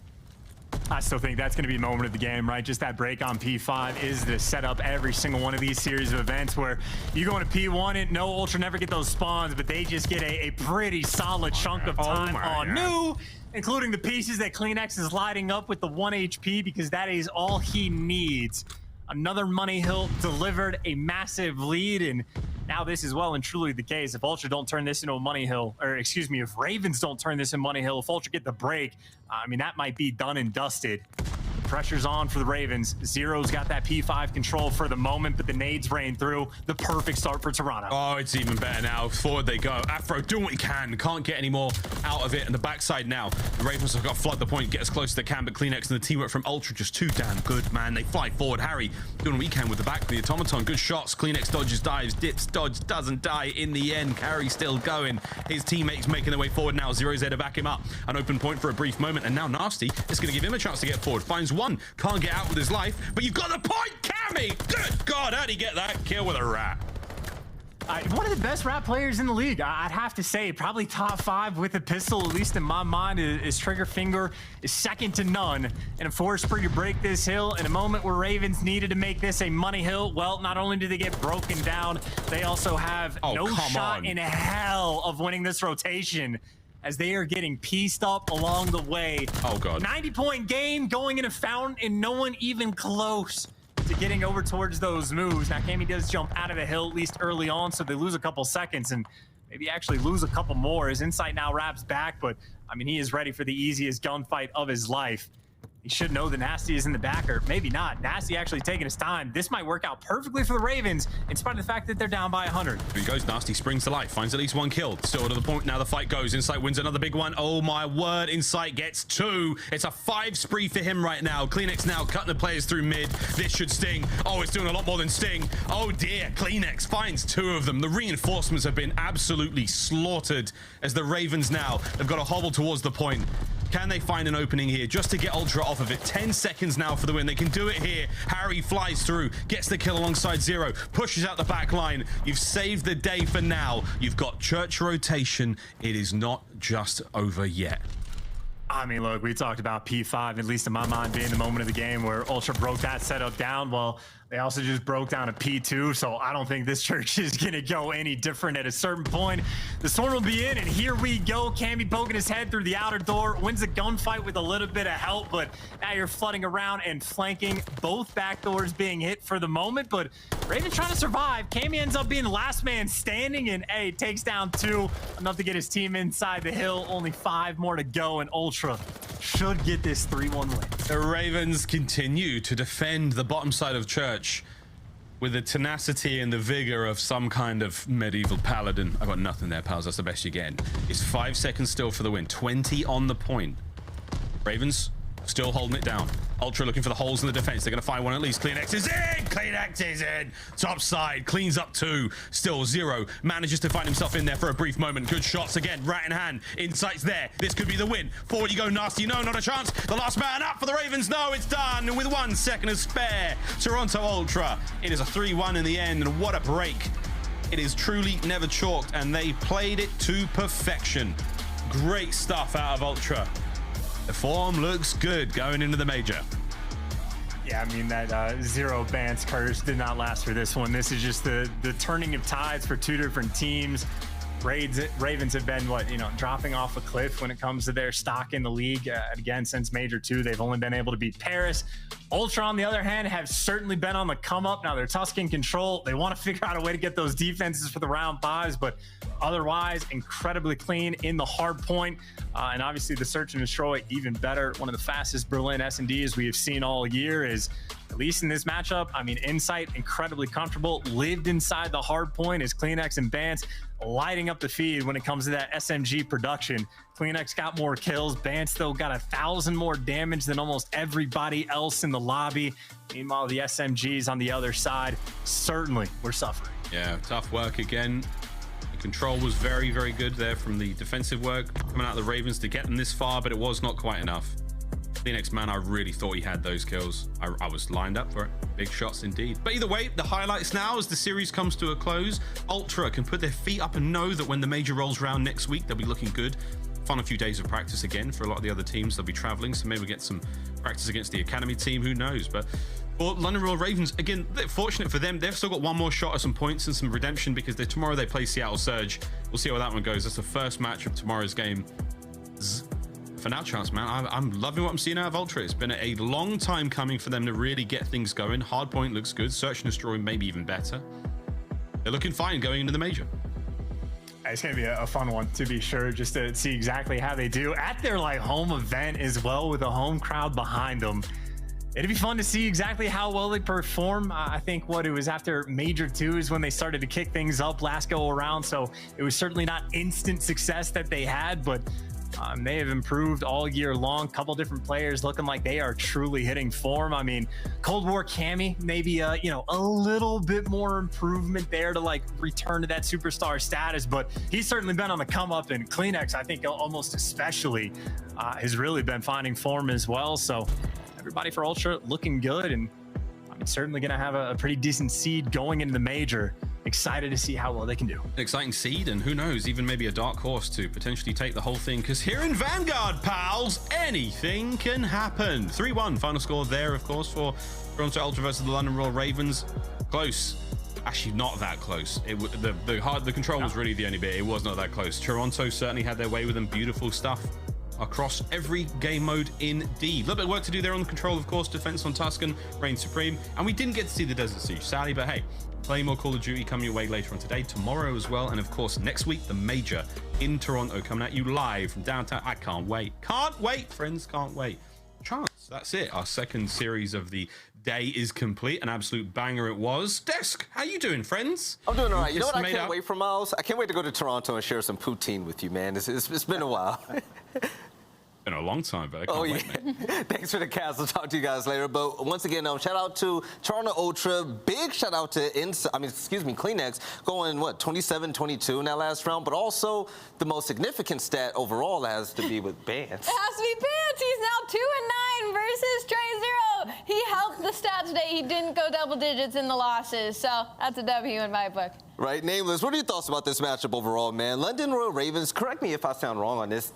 I still think that's going to be a moment of the game, right? Just that break on P5 is the setup every single one of these series of events where you go into P1 and no Ultra never get those spawns, but they just get a pretty solid chunk of time on new, including the pieces that CleanX is lighting up with the 1 HP, because that is all he needs. Another money hill delivered a massive lead, and now this is well and truly the case. If Ultra don't turn this into a money hill, or excuse me, if Ravens don't turn this in money hill, if Ultra get the break, I mean, that might be done and dusted. The pressure's on for the Ravens. Zero's got that P5 control for the moment, but the nades rain through. The perfect start for Toronto. Oh, it's even better now. Forward they go. Afro doing what he can. Can't get any more out of it. And the backside now. The Ravens have got to flood the point, get as close as they can, but CleanX and the teamwork from Ultra just too damn good, man. They fly forward. Harry doing what he can with the back of the automaton. Good shots. CleanX dodges, dives, dips, dodge, doesn't die in the end. Harry still going. His teammates making their way forward now. Zero's there to back him up. An open point for a brief moment, and now Nasty is going to give him a chance to get forward. Finds one. Can't get out with his life, but you've got the point, Cammy! Good God, how'd he get that kill with a rat? One of the best rat players in the league, I'd have to say. Probably top 5 with a pistol, at least in my mind. His trigger finger is second to none. And a force spree to break this hill in a moment where Ravens needed to make this a money hill. Well, not only do they get broken down, they also have no shot in hell of winning this rotation, as they are getting pieced up along the way. Oh, God. 90-point game going in a fountain, and no one even close to getting over towards those moves. Now, Cammy does jump out of the hill, at least early on, so they lose a couple seconds and maybe actually lose a couple more. His insight now wraps back, but, I mean, he is ready for the easiest gunfight of his life. He should know that Nasty is in the back, or maybe not. Nasty actually taking his time. This might work out perfectly for the Ravens, in spite of the fact that they're down by 100. Here he goes. Nasty springs to life, finds at least 1 kill. Still to the point now the fight goes. Insight wins another big one. Oh my word, Insight gets 2. It's a 5 spree for him right now. CleanX now cutting the players through mid. This should sting. Oh, it's doing a lot more than sting. Oh dear, CleanX finds 2 of them. The reinforcements have been absolutely slaughtered as the Ravens now have got to hobble towards the point. Can they find an opening here just to get Ultra off of it? 10 seconds now for the win. They can do it here. Harry flies through, gets the kill alongside Zero, pushes out the back line. You've saved the day for now. You've got church rotation. It is not just over yet. I mean, look, we talked about P5, at least in my mind, being the moment of the game where Ultra broke that setup down. Well, they also just broke down a P2, so I don't think this church is going to go any different at a certain point. The storm will be in, and here we go. Cammy poking his head through the outer door, wins the gunfight with a little bit of help, but now you're flooding around and flanking, both back doors being hit for the moment, but Raven trying to survive. Cammy ends up being the last man standing, and hey, takes down 2, enough to get his team inside the hill. Only 5 more to go, and Ultra should get this 3-1 win. The Ravens continue to defend the bottom side of church with the tenacity and the vigor of some kind of medieval paladin. I got nothing there, pals. That's the best you're getting. It's 5 seconds still for the win. 20 on the point. Ravens still holding it down. Ultra looking for the holes in the defense. They're going to find one at least. CleanX is in! CleanX is in! Top side, cleans up 2. Still Zero. Manages to find himself in there for a brief moment. Good shots again, rat in hand. Insight's there. This could be the win. Forward you go, Nasty. No, not a chance. The last man up for the Ravens. No, it's done with 1 second to spare. Toronto Ultra. It is a 3-1 in the end, and what a break. It is truly never chalked, and they played it to perfection. Great stuff out of Ultra. The form looks good going into the major. Yeah, I mean, that Zero Bance curse did not last for this one. This is just the turning of tides for 2 different teams. Ravens have been, dropping off a cliff when it comes to their stock in the league. Again, since Major 2, they've only been able to beat Paris. Ultra, on the other hand, have certainly been on the come up. Now they're Tuscan control. They want to figure out a way to get those defenses for the round 5s, but otherwise, incredibly clean in the hard point. And obviously the search and destroy even better. One of the fastest Berlin S&Ds we have seen all year is at least in this matchup, I mean, Insight, incredibly comfortable, lived inside the hard point as CleanX and Bance lighting up the feed when it comes to that SMG production. CleanX got more kills. Bance, though, got 1,000 more damage than almost everybody else in the lobby. Meanwhile, the SMGs on the other side certainly were suffering. Yeah, tough work again. The control was very, very good there from the defensive work coming out of the Ravens to get them this far, but it was not quite enough. CleanX, man, I really thought he had those kills. I was lined up for it. Big shots indeed. But either way, the highlights now as the series comes to a close. Ultra can put their feet up and know that when the major rolls around next week, they'll be looking good. Fun a few days of practice again for a lot of the other teams. They'll be traveling, so maybe we'll get some practice against the Academy team. Who knows? But for London Royal Ravens, again, fortunate for them, they've still got one more shot at some points and some redemption because tomorrow they play Seattle Surge. We'll see how that one goes. That's the first match of tomorrow's game. For now, Chance, man, I'm loving what I'm seeing out of Ultra. It's been a long time coming for them to really get things going. Hardpoint looks good. Search and Destroy maybe even better. They're looking fine going into the major. It's going to be a fun one, to be sure, just to see exactly how they do at their home event as well with a home crowd behind them. It'd be fun to see exactly how well they perform. I think it was after Major 2 is when they started to kick things up last go around. So it was certainly not instant success that they had, but they have improved all year long. Couple different players looking like they are truly hitting form. I mean, Cold War Cammy, maybe a little bit more improvement there to return to that superstar status, but he's certainly been on the come up, and CleanX, I think almost especially, has really been finding form as well. So everybody for Ultra looking good, and I'm certainly going to have a pretty decent seed going into the major. Excited to see how well they can do. An exciting seed, and who knows, even maybe a dark horse to potentially take the whole thing, because here in Vanguard, pals, anything can happen. 3-1 final score there, of course, for Toronto Ultra versus the London Royal Ravens. Close. Actually, not that close. The control was really the only bit. It was not that close. Toronto certainly had their way with them. Beautiful stuff across every game mode indeed. A little bit of work to do there on the control, of course. Defense on Tuscan, reign supreme, and we didn't get to see the Desert Siege, sadly, but hey, play more Call of Duty coming your way later on today, tomorrow as well, and of course next week the major in Toronto coming at you live from downtown. I can't wait. Can't wait, friends, can't wait. Chance, that's it. Our second series of the day is complete. An absolute banger it was. Desk, how you doing, friends? I'm doing all right. You know what I can't wait for, Miles? I can't wait to go to Toronto and share some poutine with you, man. It's been a while. Been a long time, but I can't wait, mate. Thanks for the cast. I'll talk to you guys later. But once again, shout out to Toronto Ultra. Big shout out to CleanX going 27-22 in that last round. But also the most significant stat overall has to be with Bance. It has to be Bance. He's now 2-9 versus Trey 0. He helped the stat today. He didn't go double digits in the losses. So that's a W in my book. Right, Nameless. What are your thoughts about this matchup overall, man? London Royal Ravens. Correct me if I sound wrong on this.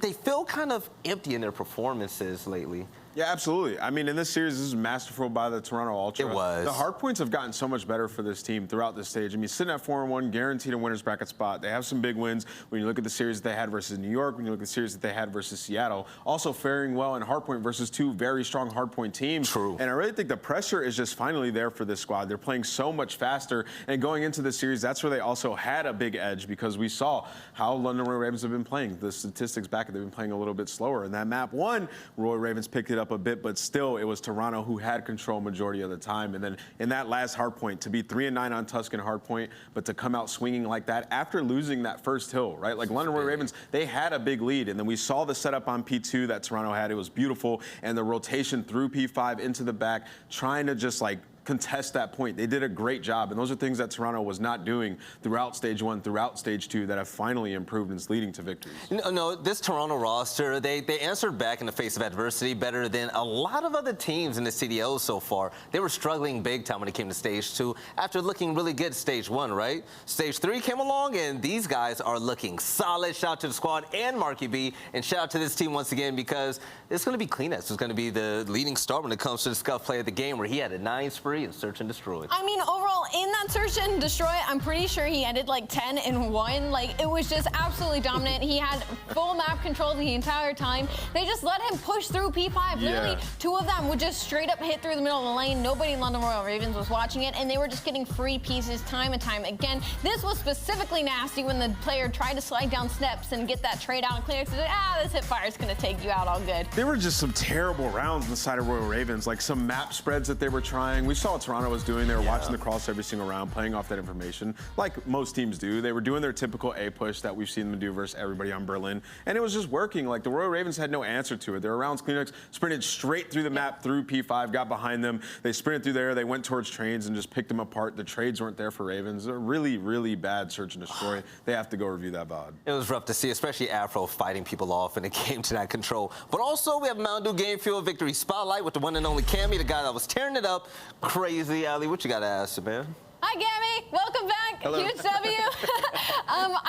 They feel kind of empty in their performances lately. Yeah, absolutely. I mean, in this series, this is masterful by the Toronto Ultra. It was. The hard points have gotten so much better for this team throughout this stage. I mean, sitting at 4-1, guaranteed a winner's bracket spot. They have some big wins. When you look at the series that they had versus New York, when you look at the series that they had versus Seattle, also faring well in hardpoint versus two very strong hardpoint teams. True. And I really think the pressure is just finally there for this squad. They're playing so much faster. And going into the series, that's where they also had a big edge because we saw how London Royal Ravens have been playing. The statistics back, they've been playing a little bit slower. In that map one, Royal Ravens picked it up a bit, but still, it was Toronto who had control majority of the time. And then in that last hardpoint, to be 3-9 on Tuscan hardpoint, but to come out swinging like that after losing that first hill, right? Like London Royal Ravens, they had a big lead. And then we saw the setup on P2 that Toronto had. It was beautiful. And the rotation through P5 into the back, trying to just contest that point. They did a great job, and those are things that Toronto was not doing throughout stage one, throughout stage two, that have finally improved and is leading to victories. No, this Toronto roster, they answered back in the face of adversity better than a lot of other teams in the CDL so far. They were struggling big time when it came to stage two after looking really good stage one, right? Stage three came along, and these guys are looking solid. Shout out to the squad and Marky B, and shout out to this team once again because it's going to be CleanX who's going to be the leading star when it comes to the scuff play of the game, where he had a 9 spree. 3 and search and destroy. I mean, overall, in that search and destroy, I'm pretty sure he ended like 10-1. Like, it was just absolutely dominant. He had full map control the entire time. They just let him push through P5. Literally, 2 of them would just straight up hit through the middle of the lane. Nobody in London Royal Ravens was watching it, and they were just getting free pieces time and time again. This was specifically nasty when the player tried to slide down steps and get that trade out, and CleanX said, this hip fire is going to take you out all good. There were just some terrible rounds on the side of Royal Ravens, like some map spreads that they were trying. We saw what Toronto was doing. They were watching the cross every single round, playing off that information, like most teams do. They were doing their typical A push that we've seen them do versus everybody on Berlin, and it was just working. Like, the Royal Ravens had no answer to it. There were rounds CleanX sprinted straight through the map, through P5, got behind them. They sprinted through there. They went towards trains and just picked them apart. The trades weren't there for Ravens. A really, really bad search and destroy. They have to go review that VOD. It was rough to see, especially Afro fighting people off when it came to that control. But also, we have Mountain Dew Game Fuel Victory Spotlight with the one and only Cammy, the guy that was tearing it up. Crazy, Ali. What you got to ask him, man? Hi, Gammy. Welcome back. Hello. Huge W.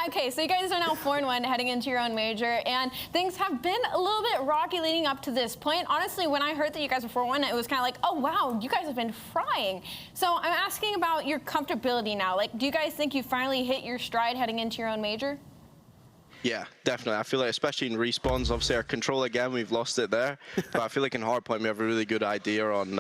Okay, so you guys are now 4-1 heading into your own major, and things have been a little bit rocky leading up to this point. Honestly, when I heard that you guys were 4-1, it was kind of like, oh, wow, you guys have been frying. So I'm asking about your comfortability now. Like, do you guys think you finally hit your stride heading into your own major? Yeah, definitely. I feel like, especially in respawns, obviously our control again, we've lost it there. But I feel like in hardpoint, we have a really good idea on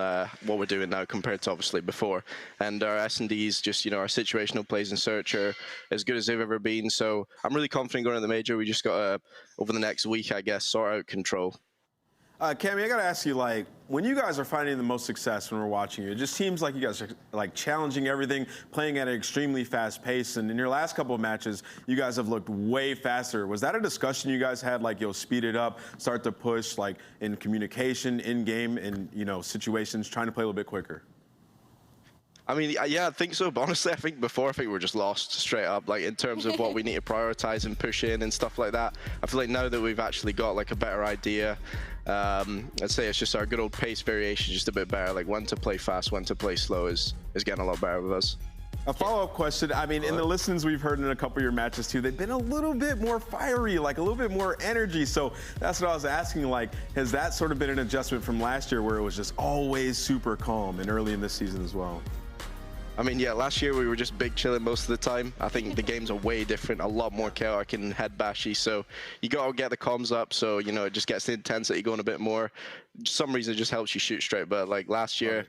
what we're doing now compared to obviously before. And our S&Ds, just, our situational plays in search are as good as they've ever been. So I'm really confident going to the major. We just got to, over the next week, I guess, sort out control. Cammy, I got to ask you, like, when you guys are finding the most success when we're watching you, it just seems like you guys are, like, challenging everything, playing at an extremely fast pace. And in your last couple of matches, you guys have looked way faster. Was that a discussion you guys had, like, speed it up, start to push, like, in communication, in-game, in, situations, trying to play a little bit quicker? I mean, yeah, I think so. But honestly, I think before, we were just lost straight up, like, in terms of what we need to prioritize and push in and stuff like that. I feel like now that we've actually got, like, a better idea, I'd say it's just our good old pace variation just a bit better. Like, when to play fast, when to play slow is getting a lot better with us. A follow-up question. I mean, in the listens we've heard in a couple of your matches too, they've been a little bit more fiery, like a little bit more energy. So that's what I was asking, like, has that sort of been an adjustment from last year where it was just always super calm and early in this season as well? I mean, yeah, last year we were just big chilling most of the time. I think the games are way different, a lot more chaotic and head bashy. So you got to get the comms up. So, it just gets the intensity going a bit more. For some reason, it just helps you shoot straight. But like last year,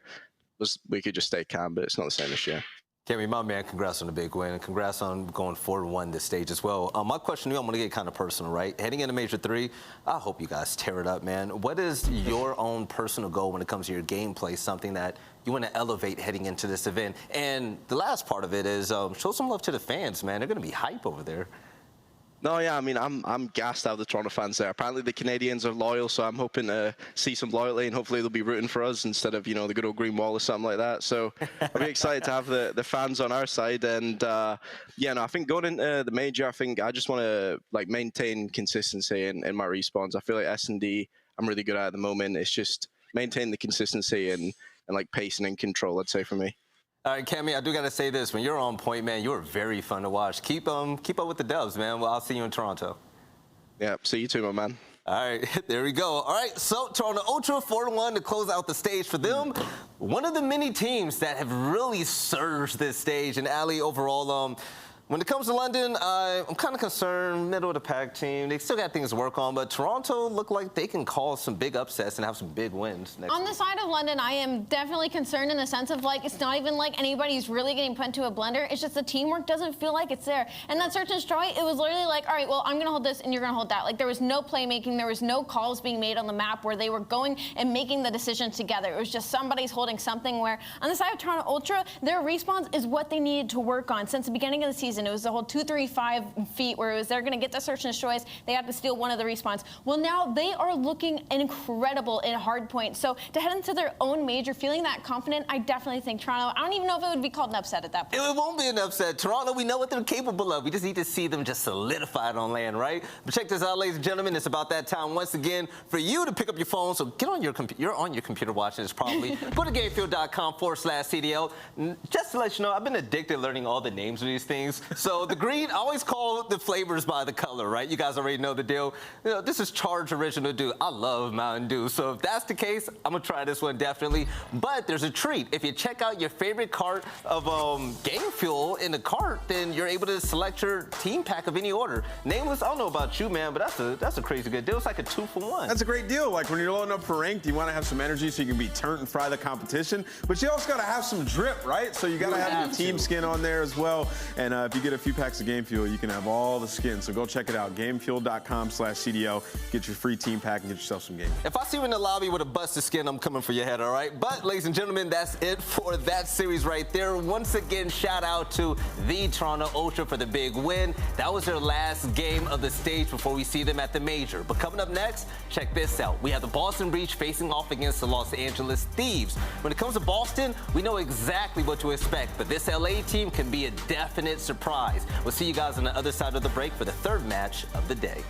we could just stay calm, but it's not the same this year. Cammy, my man, congrats on the big win, and congrats on going 4-1 this stage as well. My question to you, I'm going to get kind of personal, right? Heading into Major 3, I hope you guys tear it up, man. What is your own personal goal when it comes to your gameplay, something that you want to elevate heading into this event? And the last part of it is show some love to the fans, man. They're going to be hype over there. No, yeah, I mean, I'm gassed out of the Toronto fans there. Apparently the Canadians are loyal, so I'm hoping to see some loyalty, and hopefully they'll be rooting for us instead of, the good old green wall or something like that. So I'll be excited to have the fans on our side. And yeah, no, I think going into the major, I think I just want to like maintain consistency in my respawns. I feel like S&D, I'm really good at the moment. It's just maintain the consistency and like pacing and control, I'd say, for me. All right, Cammy, I do got to say this. When you're on point, man, you're very fun to watch. Keep up with the dubs, man. Well, I'll see you in Toronto. Yeah, see you too, my man. All right, there we go. All right, so Toronto Ultra 4-1 to close out the stage for them. One of the many teams that have really surged this stage. And Ali, overall, when it comes to London, I'm kind of concerned, middle of the pack team. They still got things to work on, but Toronto look like they can cause some big upsets and have some big wins next On week. the side of London, I am definitely concerned in the sense of, like, it's not even like anybody's really getting put into a blender. It's just the teamwork doesn't feel like it's there. And that search and destroy, it was literally like, all right, well, I'm going to hold this and you're going to hold that. Like, there was no playmaking. There was no calls being made on the map where they were going and making the decisions together. It was just somebody's holding something where, on the side of Toronto Ultra, their respawns is what they needed to work on. Since the beginning of the season, it was the whole 2-3-5 feet where it was they're going to get the search and destroys. They had to steal one of the respawns. Well, now they are looking incredible in hardpoint. So to head into their own major, feeling that confident, I definitely think Toronto, I don't even know if it would be called an upset at that point. It won't be an upset. Toronto, we know what they're capable of. We just need to see them just solidified on land, right? But check this out, ladies and gentlemen. It's about that time once again for you to pick up your phone. So get on your computer. You're on your computer watching this probably. Go to gamefield.com/CDL. Just to let you know, I've been addicted learning all the names of these things. So the green, I always call the flavors by the color, right? You guys already know the deal. You know, this is Charged Original Dew. I love Mountain Dew. So if that's the case, I'm gonna try this one definitely. But there's a treat. If you check out your favorite cart of game fuel in the cart, then you're able to select your team pack of any order. Nameless, I don't know about you, man, but that's a crazy good deal. It's like a 2-for-1. That's a great deal. Like when you're loading up for ranked, you want to have some energy so you can be turnt and fry the competition, but you also got to have some drip, right? So you got to have your team skin on there as well. And if you get a few packs of game fuel, you can have all the skins. So go check it out, gamefuel.com/CDL. Get your free team pack and get yourself some game. If I see you in the lobby with a busted skin, I'm coming for your head, all right? But ladies and gentlemen, that's it for that series right there. Once again, shout out to the Toronto Ultra for the big win. That was their last game of the stage before we see them at the major. But coming up next, check this out. We have the Boston Breach facing off against the Los Angeles Thieves. When it comes to Boston, we know exactly what to expect, but this LA team can be a definite surprise. We'll see you guys on the other side of the break for the third match of the day.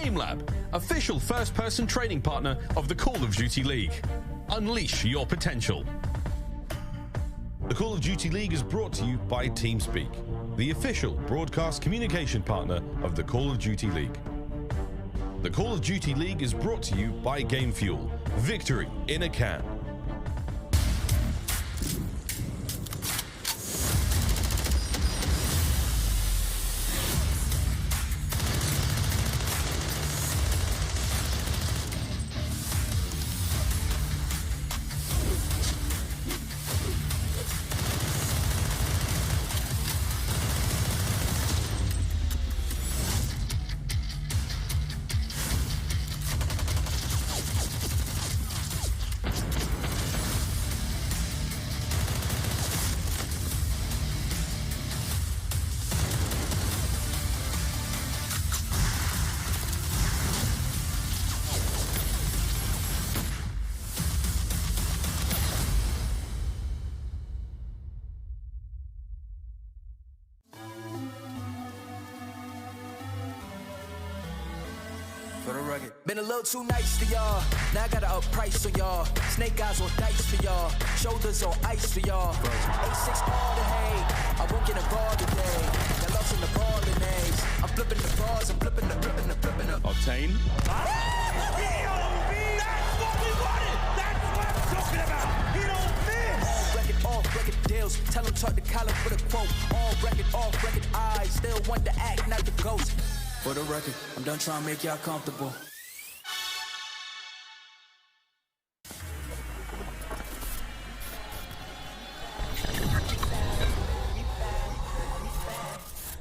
Game Lab, official first-person training partner of the Call of Duty League. Unleash your potential. The Call of Duty League is brought to you by TeamSpeak, the official broadcast communication partner of the Call of Duty League. The Call of Duty League is brought to you by Game Fuel. Victory in a can. For the Røkkr. Been a little too nice to y'all. Now I gotta up price on y'all. Snake eyes on dice for y'all. Shoulders on ice for y'all. 8-6 all the hay. I won't get involved today. Got lost in the ball and eggs. I'm flipping the bars. I'm flipping the. Obtain. That's what we wanted. That's what I'm talking about. He don't miss. All record deals. Tell him talk to Colin for the quote. All record eyes. Still want to act, not the ghost. For the Røkkr, I'm done trying to make y'all comfortable.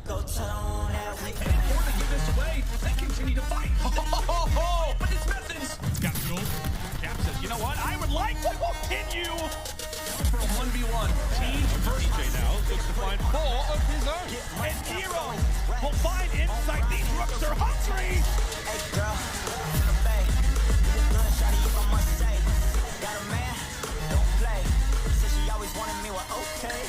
Go tone out. They can't afford to give this away. They continue to fight. But it's Methodz. Capsidal. Cap says, you know what? I would like to continue for a 1v1. Team versus TJ now looks to find 4 of his own. And Nero will find insight. These Røkkr are hungry. Hey girl, in the bay. You look good, shawty, if I must say. Got a man, don't play. Said she always wanted me, well, okay.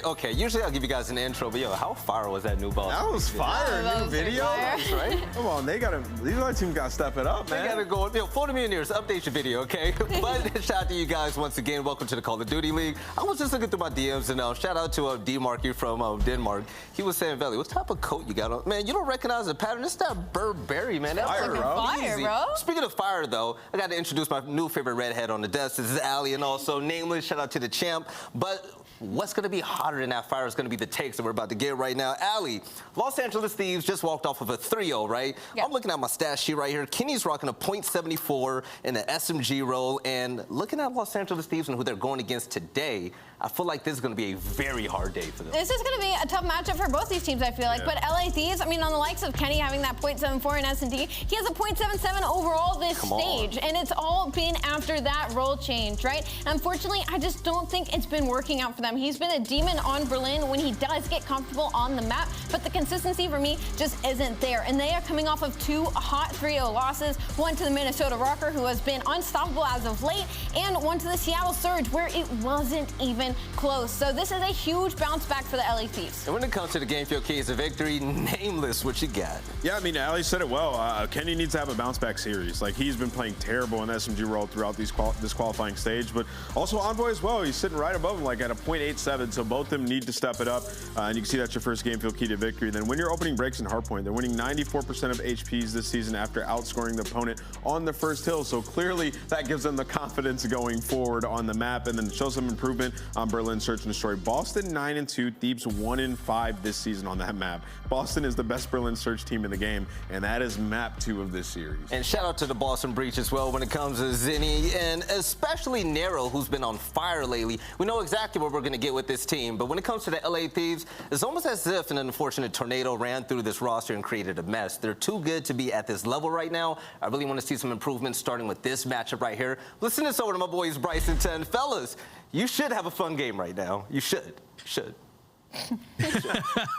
Okay. Usually I'll give you guys an intro, but yo, how fire was that new ball? That was fire. New video. That's right. Come on, these other teams got to step it up, man. They gotta go. Yo, for the Mutineers, update your video, okay? But shout out to you guys once again. Welcome to the Call of Duty League. I was just looking through my DMs and shout out to D-Mark here from Denmark. He was saying, Veli, what type of coat you got on? Man, you don't recognize the pattern. It's that Burberry, man. That's fire, bro. Speaking of fire, though, I got to introduce my new favorite redhead on the desk. This is Ali, and also Nameless. Shout out to the champ. But what's going to be hotter than that fire is going to be the takes that we're about to get right now. Ali, Los Angeles Thieves just walked off of a 3-0, right? Yep. I'm looking at my stat sheet right here. Kenny's rocking a .74 in the SMG role. And looking at Los Angeles Thieves and who they're going against today, I feel like this is going to be a very hard day for them. This is going to be a tough matchup for both these teams, I feel like. But LA Thieves, I mean, on the likes of Kenny having that .74 in S&D, he has a .77 overall this stage. And it's all been after that role change, right? Unfortunately, I just don't think it's been working out for them. He's been a demon on Berlin when he does get comfortable on the map, but the consistency for me just isn't there. And they are coming off of 2 hot 3-0 losses, one to the Minnesota Røkkr, who has been unstoppable as of late, and one to the Seattle Surge, where it wasn't even close. So this is a huge bounce back for the LA Thieves. And when it comes to the game field keys of victory, Nameless, what you got? Yeah, I mean, Ali said it well. Kenny needs to have a bounce back series. Like, he's been playing terrible in SMG role throughout this qualifying stage, but also Envoy as well. He's sitting right above him, like at a .87, so both of them need to step it up. And you can see that's your first game field key to victory. Then when you're opening breaks in hardpoint, they're winning 94% of HPs this season after outscoring the opponent on the first hill. So clearly that gives them the confidence going forward on the map, and then shows some improvement on Berlin Search and Destroy. Boston 9-2, Thieves 1-5 this season on that map. Boston is the best Berlin Search team in the game, and that is map 2 of this series. And shout out to the Boston Breach as well when it comes to Zinni, and especially Nero, who's been on fire lately. We know exactly what we're going to get with this team, but when it comes to the LA Thieves, it's almost as if an unfortunate tornado ran through this roster and created a mess. They're too good to be at this level right now. I really want to see some improvements starting with this matchup right here. Listen this over to my boys Bryce and 10. Fellas, you should have a fun game right now. You should.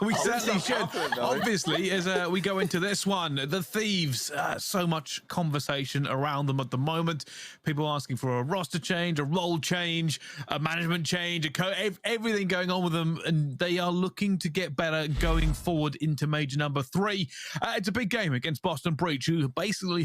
We certainly should. Obviously, as we go into this one, the Thieves, so much conversation around them at the moment. People asking for a roster change, a role change, a management change, everything going on with them, and they are looking to get better going forward into Major number 3. It's a big game against Boston Breach, who basically